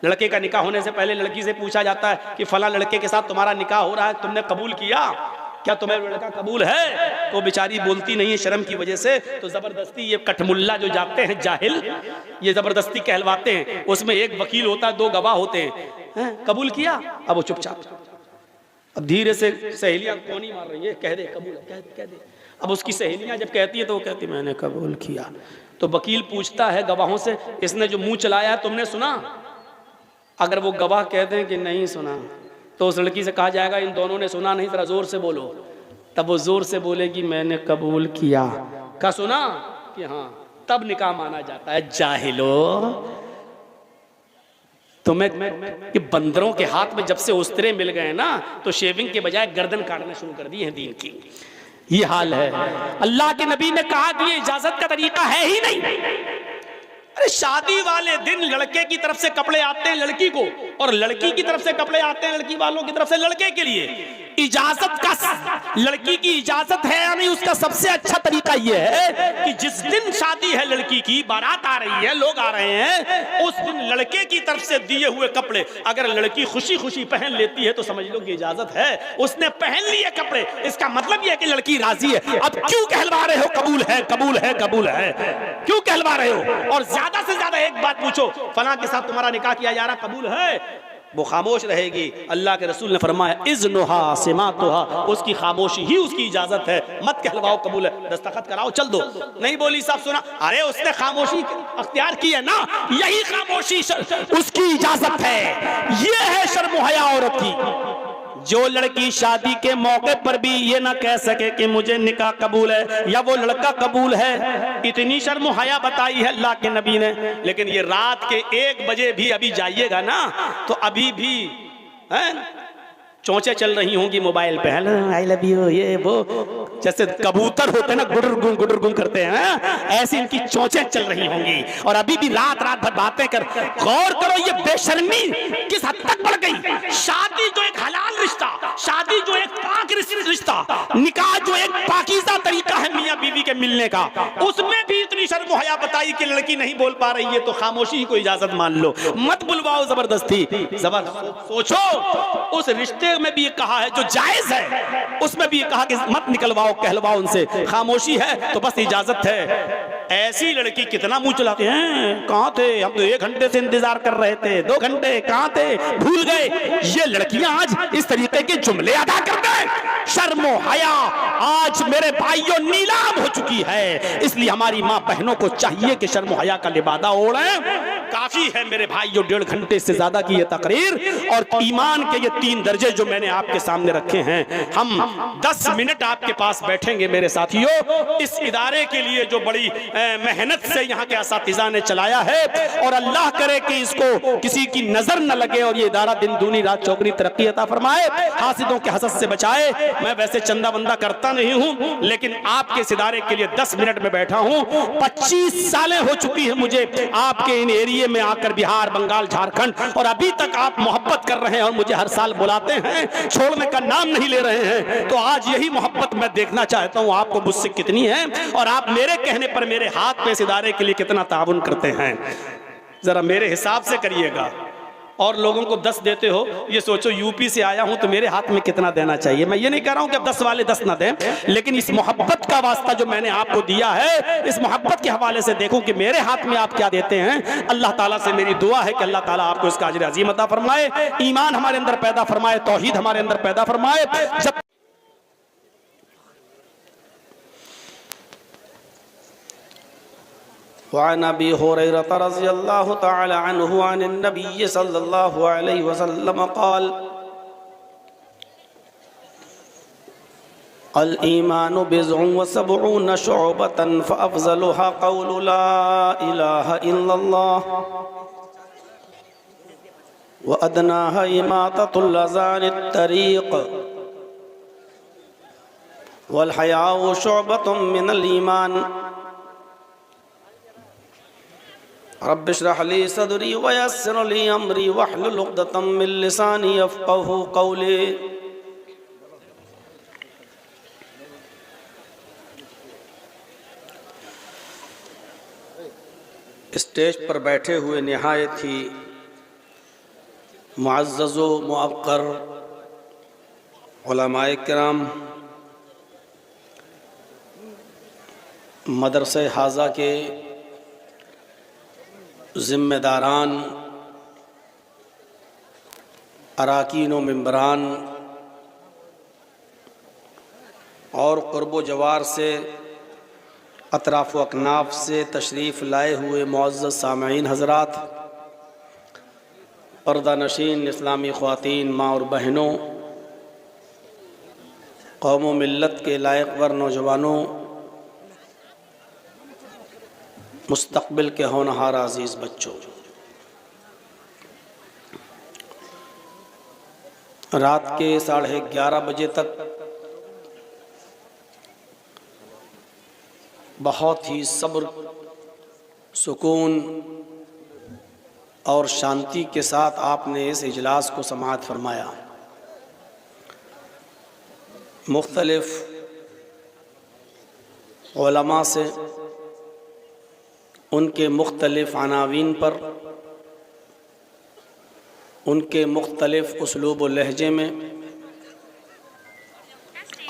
लड़के का निकाह होने से पहले लड़की से पूछा जाता है कि फला लड़के के साथ तुम्हारा निकाह हो रहा है, तुमने कबूल किया क्या? तुम्हें लड़का कबूल है? तो बेचारी बोलती नहीं है शर्म की वजह से, तो जबरदस्ती ये कठमुल्ला जो जाते हैं जाहिल, ये जबरदस्ती कहलवाते हैं। उसमें एक वकील होता है, 2 गवाह होते हैं, कबूल किया, अब वो चुपचाप। अब धीरे से सहेलियां कौनी मार रही है, कह दे कबूल, कह दे। अब उसकी सहेलियां जब कहती है तो वो कहती मैंने कबूल किया। तो वकील पूछता है गवाहों से, इसने जो मुंह चलाया है तुमने सुना? अगर वो गवाह कहते हैं कि नहीं सुना तो उस लड़की से कहा जाएगा इन दोनों ने सुना नहीं, जरा जोर से बोलो। तब वो जोर से बोलेगी मैंने कबूल किया। क्या सुना कि हाँ, तब निकाह माना जाता है। जाहिलो, तुम्हें कि बंदरों के हाथ में जब से उस्तरे मिल गए ना तो शेविंग के बजाय गर्दन काटना शुरू कर दी है दीन की। ये हाल है। अल्लाह के नबी ने कहा कि ये इजाजत का तरीका है ही नहीं। अरे शादी वाले दिन लड़के की तरफ से कपड़े आते हैं लड़की को, और लड़की की तरफ से कपड़े आते हैं लड़की वालों की तरफ से लड़के के लिए। इजाजत का, लड़की की इजाजत है या नहीं, उसका सबसे अच्छा तरीका यह है कि जिस दिन शादी है लड़की की, बारात आ रही है, लोग आ रहे हैं, उस दिन लड़के की तरफ से दिए हुए कपड़े अगर लड़की खुशी खुशी पहन लेती है तो समझ लो कि इजाजत है, उसने पहन लिए कपड़े, इसका मतलब यह है कि लड़की राजी है। अब क्यों कहलवा रहे हो कबूल है कबूल है कबूल है, क्यों कहलवा रहे हो? और ज्यादा से ज्यादा एक बात पूछो, फला के साथ तुम्हारा निकाह किया जा रहा, कबूल है? वो खामोश रहेगी। अल्लाह के रसूल ने फरमाया इज़्नुहा सिमातुहा, उसकी खामोशी ही उसकी इजाजत है। मत कहलवाओ कबूल है, दस्तखत कराओ चल दो। नहीं बोली साहब सुना, अरे उसने खामोशी अख्तियार की है ना, यही खामोशी उसकी इजाजत है। ये है शर्म हया औरत की। जो लड़की शादी के मौके पर भी ये ना कह सके कि मुझे निकाह कबूल है या वो लड़का कबूल है, इतनी शर्म हया बताई है अल्लाह के नबी ने। लेकिन ये रात के 1 बजे भी अभी जाइएगा ना तो अभी भी है चोंचे चल रही होंगी मोबाइल पे, हेलो आई लव यू, ये वो, जैसे कबूतर होते हैं ना गुडर गुम करते हैं, ऐसी इनकी चोंचे चल रही होंगी। और अभी भी रात भर बातें कर। गौर करो ये बेशर्मी किस हद तक बढ़ गई। शादी जो एक हलाल रिश्ता, शादी जो एक पाक रिश्ता, निकाह जो एक पाकीज़ा तरीका है मियां बीवी के मिलने का, उसमें भी इतनी शर्म हया बताई कि लड़की नहीं बोल पा रही है तो खामोशी ही को इजाजत मान लो, मत बुलवाओ जबरदस्ती। सोचो उस रिश्ते में भी ये कहा है जो जायज है, उसमें भी ये कहा कि मत निकलवाओ कहलवाओ उनसे, खामोशी है तो बस इजाजत है। ऐसी लड़की कितना मुंह चलाते हैं, कहां थे हम तो 1 घंटे से इंतजार कर रहे थे, 2 घंटे कहां थे, भूल गए। ये लड़कियां आज इस तरीके के जुमले अदा करते हैं। शर्म हया आज मेरे भाइयों नीलाम हो चुकी है। इसलिए हमारी मां बहनों को चाहिए कि शर्म हया का लिबादा ओढ़ें। काफी है मेरे भाइयों 1.5 घंटे से ज्यादा की ये तकरीर और ईमान के ये 3 दर्जे जो मैंने आपके सामने रखे हैं। हम 10 मिनट आपके पास बैठेंगे मेरे साथियों, इस इदारे के लिए जो बड़ी मेहनत से यहाँ के असातिज़ा ने चलाया है, और अल्लाह करे कि इसको किसी की नजर न लगे और ये इदारा दिन दूनी रात चौगनी तरक्की अता फरमाए, हासिदों के हसद से बचाए। मैं वैसे चंदा बंदा करता नहीं हूँ, लेकिन आपके इस इदारे के लिए 10 मिनट में बैठा हूँ। 25 सालें हो चुकी है मुझे आपके इन एरिए में आकर, बिहार बंगाल झारखंड, और अभी तक आप मोहब्बत कर रहे हैं और मुझे हर साल बुलाते हैं, छोड़ने का नाम नहीं ले रहे हैं। तो आज यही मोहब्बत मैं देखना चाहता हूँ आपको मुझसे कितनी है, और आप मेरे कहने पर मेरे हाथ पे इस इदारे के लिए कितना ताउन करते हैं। जरा मेरे हिसाब से करिएगा। और लोगों को 10 देते हो, ये सोचो यूपी से आया हूं तो मेरे हाथ में कितना देना चाहिए। मैं ये नहीं कह रहा हूं कि अब 10 वाले 10 ना दें, लेकिन इस मोहब्बत का वास्ता जो मैंने आपको दिया है, इस मोहब्बत के हवाले से देखो कि मेरे हाथ में आप क्या देते हैं। अल्लाह ताला से मेरी दुआ है कि अल्लाह ताला आपको इसका अजर अजीम अता फरमाए, ईमान हमारे अंदर पैदा फरमाए, तौहीद हमारे अंदर पैदा फरमाए। जब वअन अबी हुरैरह रज़ियल्लाहु तआला अन्हु अन नबी सल्लल्लाहु अलैहि वसल्लम क़ाल अल ईमानु बिज़उन व सबऊन शुअबतन फ़अफ़ज़लुहा क़ौलु ला इलाहा इल्लल्लाह व अदनाहा इमाततुल अज़ानित तरीक़ वल हयाउ शुअबतुम मिनल ईमान। रब्बि इश्रह ली सदरी व यस्सिर ली अमरी वहलुल उक़दतम मिन लिसानी यफ़क़हू क़ौली। स्टेज पर बैठे हुए निहायत ही मुअज़्ज़ज़ व मुअक्कर उलमाए किराम, मदरसे हाज़ा के ज़िम्मेदारान, अराकीन व मेंबरान और क़ुर्ब जवार से अतराफ़ व अकनाफ़ से तशरीफ़ लाए हुए मुअज़्ज़ज़ सामईन हज़रात, पर्दा नशीन इस्लामी ख़वातीन, माँ और बहनों, कौम व मिल्लत के लायकवर नौजवानों, मुस्तक़बिल के होनहार अज़ीज़ बच्चों, रात के 11:30 बजे तक बहुत ही सब्र, सुकून और शांति के साथ आपने इस इजलास को समाअत फरमाया। मुख्तलिफ़ उलमा से उनके मुख्तलिफ़ अनावीन पर, उनके मुख्तलिफ़ उसलूब व लहजे में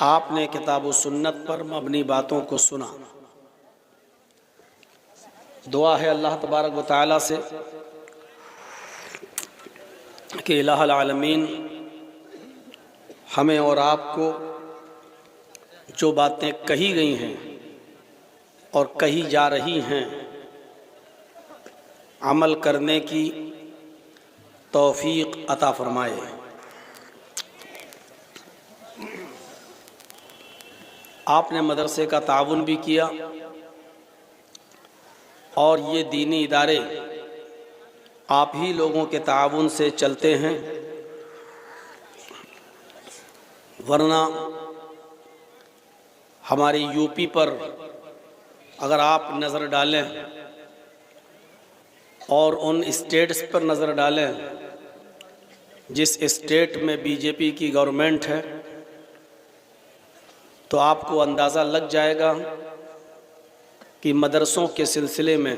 आपने किताब व सुन्नत पर मबनी बातों को सुना। दुआ है अल्लाह तबारक व तआला से कि इलाहुल आलमीन हमें और आपको जो बातें कही गई हैं और कही जा रही हैं अमल करने की तौफीक अता फरमाए। आपने मदरसे का ताउन भी किया और ये दीनी इदारे आप ही लोगों के ताउन से चलते हैं, वरना हमारी यूपी पर अगर आप नज़र डालें और उन स्टेट्स पर नज़र डालें जिस स्टेट में बीजेपी की गवर्नमेंट है, तो आपको अंदाज़ा लग जाएगा कि मदरसों के सिलसिले में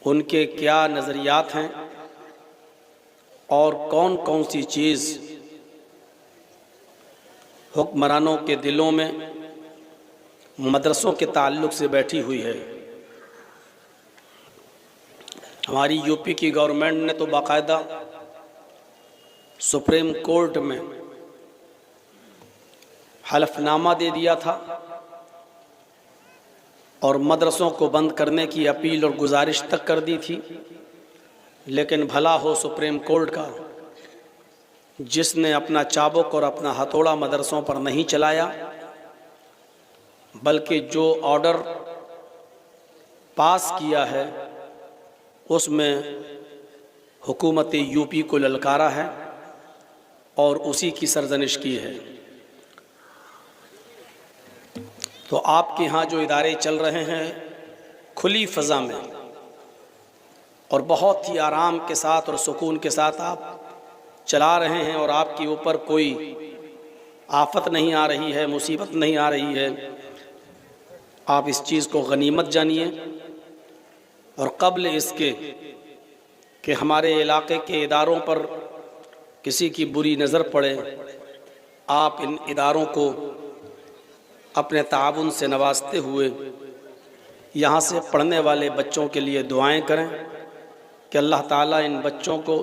उनके क्या नज़रियात हैं और कौन कौन सी चीज़ हुक्मरानों के दिलों में मदरसों के ताल्लुक़ से बैठी हुई है। हमारी यूपी की गवर्नमेंट ने तो बाकायदा सुप्रीम कोर्ट में हलफनामा दे दिया था और मदरसों को बंद करने की अपील और गुजारिश तक कर दी थी, लेकिन भला हो सुप्रीम कोर्ट का जिसने अपना चाबुक और अपना हथौड़ा मदरसों पर नहीं चलाया, बल्कि जो ऑर्डर पास किया है उसमें हुकूमत यूपी को ललकारा है और उसी की सरजनिश की है। तो आपके यहाँ जो इदारे चल रहे हैं खुली फ़ज़ा में और बहुत ही आराम के साथ और सुकून के साथ आप चला रहे हैं और आपके ऊपर कोई आफत नहीं आ रही है, मुसीबत नहीं आ रही है, आप इस चीज़ को गनीमत जानिए। और क़ब्ल इसके कि हमारे इलाके के इदारों पर किसी की बुरी नज़र पड़े, आप इन इदारों को अपने ताउन से नवाजते हुए यहाँ से पढ़ने वाले बच्चों के लिए दुआएं करें कि अल्लाह ताला इन बच्चों को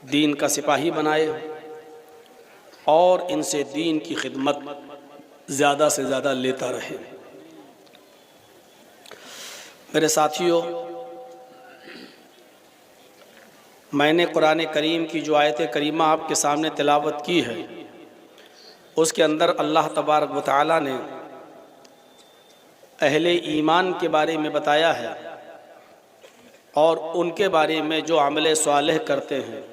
दीन का सिपाही बनाए और इनसे दीन की खिदमत ज़्यादा से ज़्यादा लेता रहे। मेरे साथियों, मैंने कुरान करीम की जो आयत करीमा आपके सामने तिलावत की है, उसके अंदर अल्लाह तबारक व तआला ने अहले ईमान के बारे में बताया है और उनके बारे में जो अमल सालेह करते हैं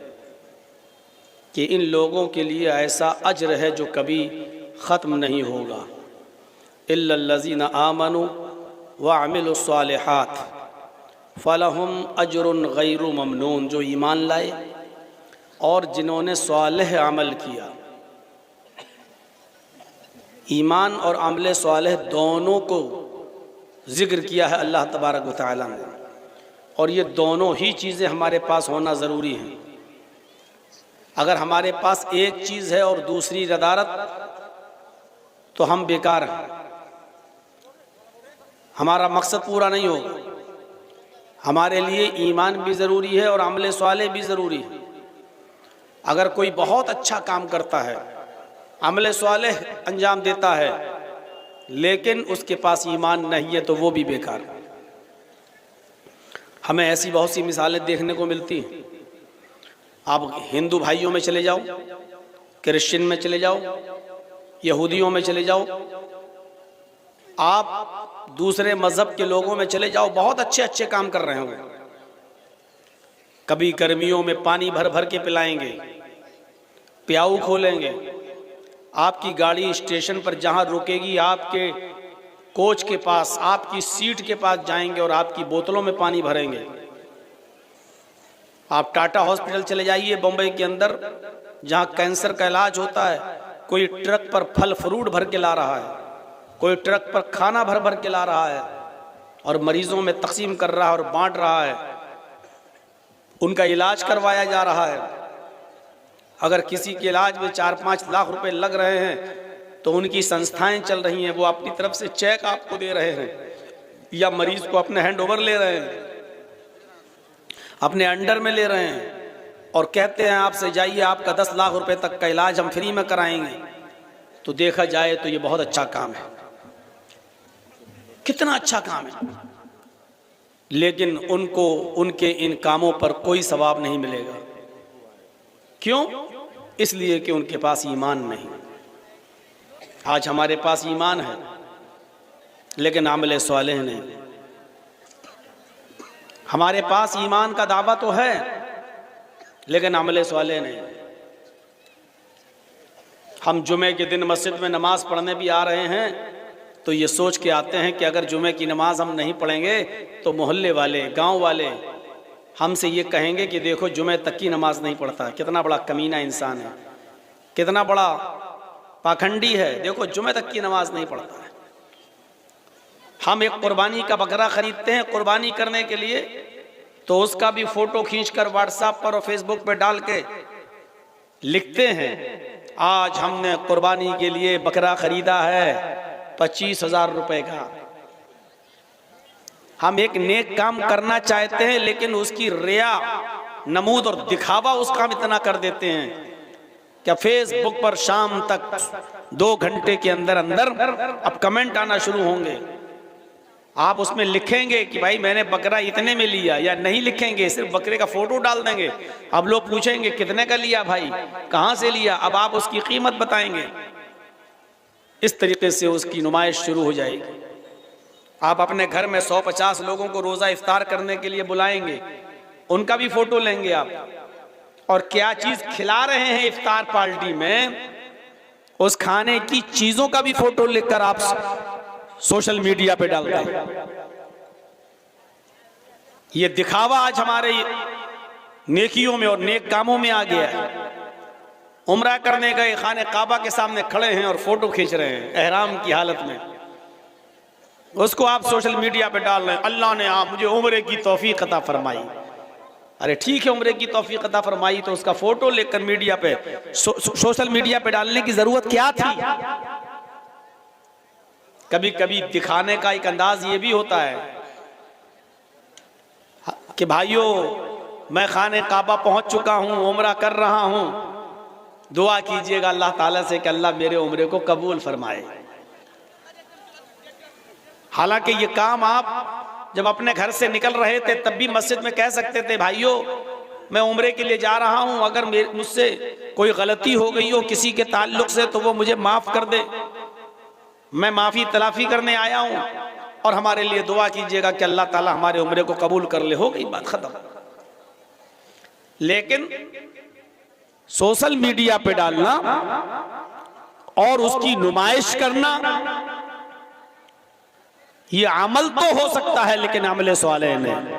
कि इन लोगों के लिए ऐसा अज्र है जो कभी ख़त्म नहीं होगा। इल्लल्लज़ीना आमनु व अमिलुस सालिहात फ़लहुम अज्रुन गैरु ममनून, जो ईमान लाए और जिन्होंने सालेह अमल किया। ईमान और अमल सालेह दोनों को ज़िक्र किया है अल्लाह तबारक व तआला ने, और ये दोनों ही चीज़ें हमारे पास होना ज़रूरी हैं। अगर हमारे पास एक चीज़ है और दूसरी रदारत, तो हम बेकार हैं, हमारा मकसद पूरा नहीं होगा। हमारे लिए ईमान भी ज़रूरी है और अमल सालेह भी ज़रूरी है। अगर कोई बहुत अच्छा काम करता है, अमल सालेह अंजाम देता है, लेकिन उसके पास ईमान नहीं है, तो वो भी बेकार है। हमें ऐसी बहुत सी मिसालें देखने को मिलती हैं। आप हिंदू भाइयों में चले जाओ, क्रिश्चियन में चले जाओ, यहूदियों में चले जाओ, आप दूसरे मज़हब के लोगों में चले जाओ, बहुत अच्छे अच्छे काम कर रहे होंगे। कभी गर्मियों में पानी भर भर के पिलाएंगे, प्याऊ खोलेंगे, आपकी गाड़ी स्टेशन पर जहां रुकेगी आपके कोच के पास, आपकी सीट के पास जाएंगे और आपकी बोतलों में पानी भरेंगे। आप टाटा हॉस्पिटल चले जाइए बम्बई के अंदर, जहां कैंसर का इलाज होता है, कोई ट्रक पर फल फ्रूट भर के ला रहा है, कोई ट्रक पर खाना भर भर के ला रहा है और मरीजों में तकसीम कर रहा है और बांट रहा है, उनका इलाज करवाया जा रहा है। अगर किसी के इलाज में 4-5 लाख रुपए लग रहे हैं तो उनकी संस्थाएं चल रही हैं, वो अपनी तरफ से चेक आपको दे रहे हैं या मरीज को अपने हैंड ओवर ले रहे हैं, अपने अंडर में ले रहे हैं और कहते हैं आपसे जाइए आपका 10 लाख रुपए तक का इलाज हम फ्री में कराएंगे। तो देखा जाए तो ये बहुत अच्छा काम है, कितना अच्छा काम है, लेकिन उनको उनके इन कामों पर कोई सवाब नहीं मिलेगा। क्यों? इसलिए कि उनके पास ईमान नहीं। आज हमारे पास ईमान है लेकिन अमल सालेह नहीं। हमारे पास ईमान का दावा तो है लेकिन अमल सालेह नहीं। हम जुमे के दिन मस्जिद में नमाज पढ़ने भी आ रहे हैं तो ये सोच के आते हैं कि अगर जुमे की नमाज हम नहीं पढ़ेंगे तो मोहल्ले वाले, गांव वाले हमसे ये कहेंगे कि देखो जुमे तक की नमाज नहीं पढ़ता, कितना बड़ा कमीना इंसान है, कितना बड़ा पाखंडी है, देखो जुमे तक की नमाज नहीं पढ़ता है। हम एक कुर्बानी का बकरा खरीदते हैं कुर्बानी करने के लिए, तो उसका भी फोटो खींचकर व्हाट्सएप पर और फेसबुक पर डाल के लिखते हैं आज हमने कुर्बानी के लिए बकरा खरीदा है 25,000 रुपए का। हम एक नेक काम करना चाहते हैं लेकिन उसकी रिया, नमूद और दिखावा उसका हम इतना कर देते हैं क्या फेसबुक पर शाम तक 2 घंटे के अंदर अंदर अब कमेंट आना शुरू होंगे। आप उसमें लिखेंगे कि भाई मैंने बकरा इतने में लिया, या नहीं लिखेंगे, सिर्फ बकरे का फोटो डाल देंगे। अब लोग पूछेंगे कितने का लिया भाई, कहां से लिया, अब आप उसकी कीमत बताएंगे। इस तरीके से उसकी नुमाइश शुरू हो जाएगी। आप अपने घर में 150 लोगों को रोजा इफ्तार करने के लिए बुलाएंगे, उनका भी फोटो लेंगे आप, और क्या चीज खिला रहे हैं इफ्तार पार्टी में, उस खाने की चीजों का भी फोटो लेकर आप सोशल मीडिया पे डालते हैं। ये दिखावा आज हमारे नेकियों में और नेक कामों में आ गया है। उम्रा करने गए, खाने काबा के सामने खड़े हैं और फोटो खींच रहे हैं एहराम की हालत में, उसको आप सोशल मीडिया पे डाल रहे हैं। अल्लाह ने आप मुझे उम्रे की तौफीक अता फरमाई। अरे ठीक है, उम्रे की तौफीक अता फरमाई तो उसका फोटो लेकर मीडिया पे सोशल मीडिया पे डालने की जरूरत क्या थी? कभी कभी दिखाने का एक अंदाज ये भी होता है कि भाइयों मैं खाने काबा पहुंच चुका हूं, उम्रा कर रहा हूं, दुआ कीजिएगा अल्लाह ताला से कि अल्लाह मेरे उम्रे को कबूल फरमाए। हालांकि ये काम आप जब अपने घर से निकल रहे थे तब भी मस्जिद में कह सकते थे भाइयों मैं उम्रे के लिए जा रहा हूं, अगर मुझसे कोई गलती हो गई हो किसी के ताल्लुक से तो वो मुझे माफ कर दे, मैं माफी तलाफी करने आया हूं और हमारे लिए दुआ कीजिएगा कि अल्लाह ताला हमारे उम्रे को कबूल कर ले। हो गई बात खत्म। लेकिन सोशल मीडिया पे डालना और उसकी नुमाइश करना ये अमल तो हो सकता है लेकिन अमल सालेह नहीं।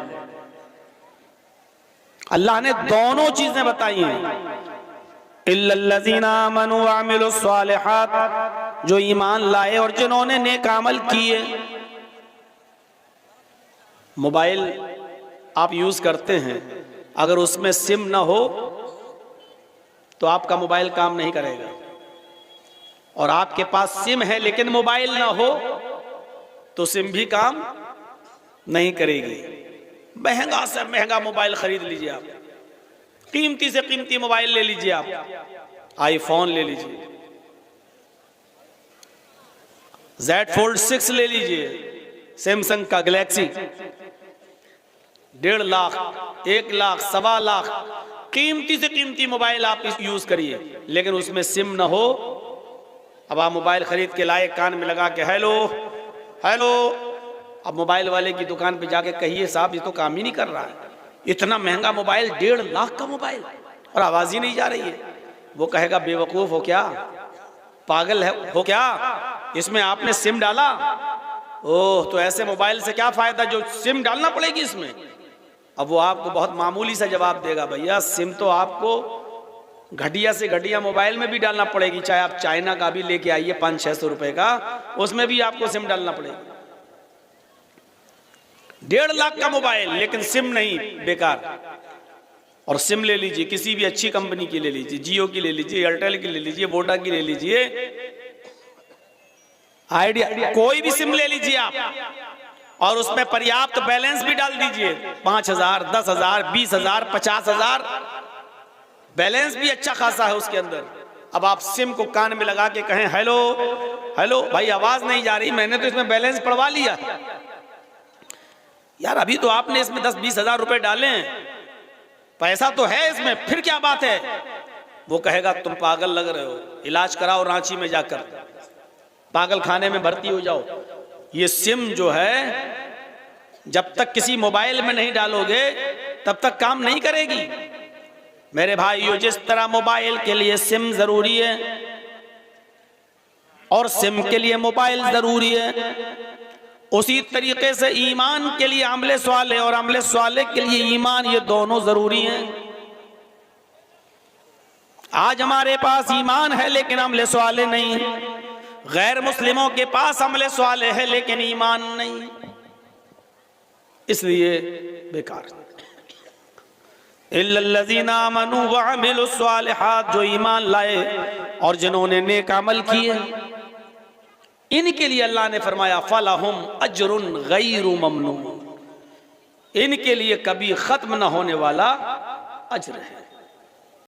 अल्लाह ने दोनों चीजें बताई हैं, इल्लल्लज़ीना आमनू व अमिलुस सालिहात, जो ईमान लाए और जिन्होंने नेक अमल किए। मोबाइल आप यूज करते हैं, अगर उसमें सिम ना हो तो आपका मोबाइल काम नहीं करेगा, और आपके पास सिम है लेकिन मोबाइल ना हो तो सिम भी काम नहीं करेगी। महंगा से महंगा मोबाइल खरीद लीजिए आप, कीमती से कीमती मोबाइल ले लीजिए आप, आईफोन ले लीजिए, Z Fold 6 ले लीजिए, सैमसंग का गैलेक्सी, 1.5 लाख, 1 लाख, 1.25 लाख कीमती से कीमती मोबाइल आप यूज करिए, लेकिन उसमें सिम ना हो। अब आप मोबाइल खरीद के लाए, कान में लगा के हेलो हेलो, अब मोबाइल वाले की दुकान पे जाके कहिए साहब ये तो काम ही नहीं कर रहा है, इतना महंगा मोबाइल, 1.5 लाख का मोबाइल और आवाज ही नहीं जा रही है। वो कहेगा बेवकूफ हो क्या, पागल है हो क्या, इसमें आपने सिम डाला? ओह, तो ऐसे मोबाइल से क्या फायदा जो सिम डालना पड़ेगी इसमें। अब वो आपको बहुत मामूली सा जवाब देगा, भैया सिम तो आपको घटिया से घटिया मोबाइल में भी डालना पड़ेगी, चाहे आप चाइना का भी लेके आइए 500-600 रुपए का, उसमें भी आपको सिम डालना पड़ेगी। 1.5 लाख का मोबाइल लेकिन सिम नहीं, बेकार। और सिम ले लीजिए, किसी भी अच्छी कंपनी की ले लीजिए, जियो की ले लीजिए, एयरटेल की ले लीजिए, वोडा की ले लीजिए, आइडिया, कोई भी सिम ले लीजिए आप, और उसमें पर्याप्त बैलेंस भी डाल दीजिए, 5,000, 10,000, 20,000, 50,000, बैलेंस भी अच्छा खासा है उसके अंदर। अब आप सिम को कान में लगा के कहें हेलो हेलो, भाई आवाज नहीं जा रही, मैंने तो इसमें बैलेंस पड़वा लिया यार, अभी तो आपने इसमें 10-20 हजार रुपए डाले हैं, पैसा तो है इसमें, फिर क्या बात है। वो कहेगा तुम पागल लग रहे हो, इलाज कराओ रांची में जाकर, पागल खाने में भर्ती हो जाओ। ये सिम जो है जब तक किसी मोबाइल में नहीं डालोगे तब तक काम नहीं करेगी। मेरे भाइयों, जिस तरह मोबाइल के लिए सिम जरूरी है और सिम के लिए मोबाइल जरूरी है, उसी तरीके से ईमान के लिए अमले स्वाले और अमले स्वाले के लिए ईमान, ये दोनों जरूरी हैं। आज हमारे पास ईमान है लेकिन अमले स्वाले नहीं, गैर मुस्लिमों के पास अमले स्वाले है लेकिन ईमान नहीं, इसलिए बेकार। इल्लल्लज़ीना आमनू व अमिलुस सालिहात, जो ईमान लाए और जिन्होंने नेक अमल किए, इनके लिए अल्लाह ने फरमाया फलहुम अजरुन गैरु ममनून, इनके लिए कभी खत्म न होने वाला अज्र है।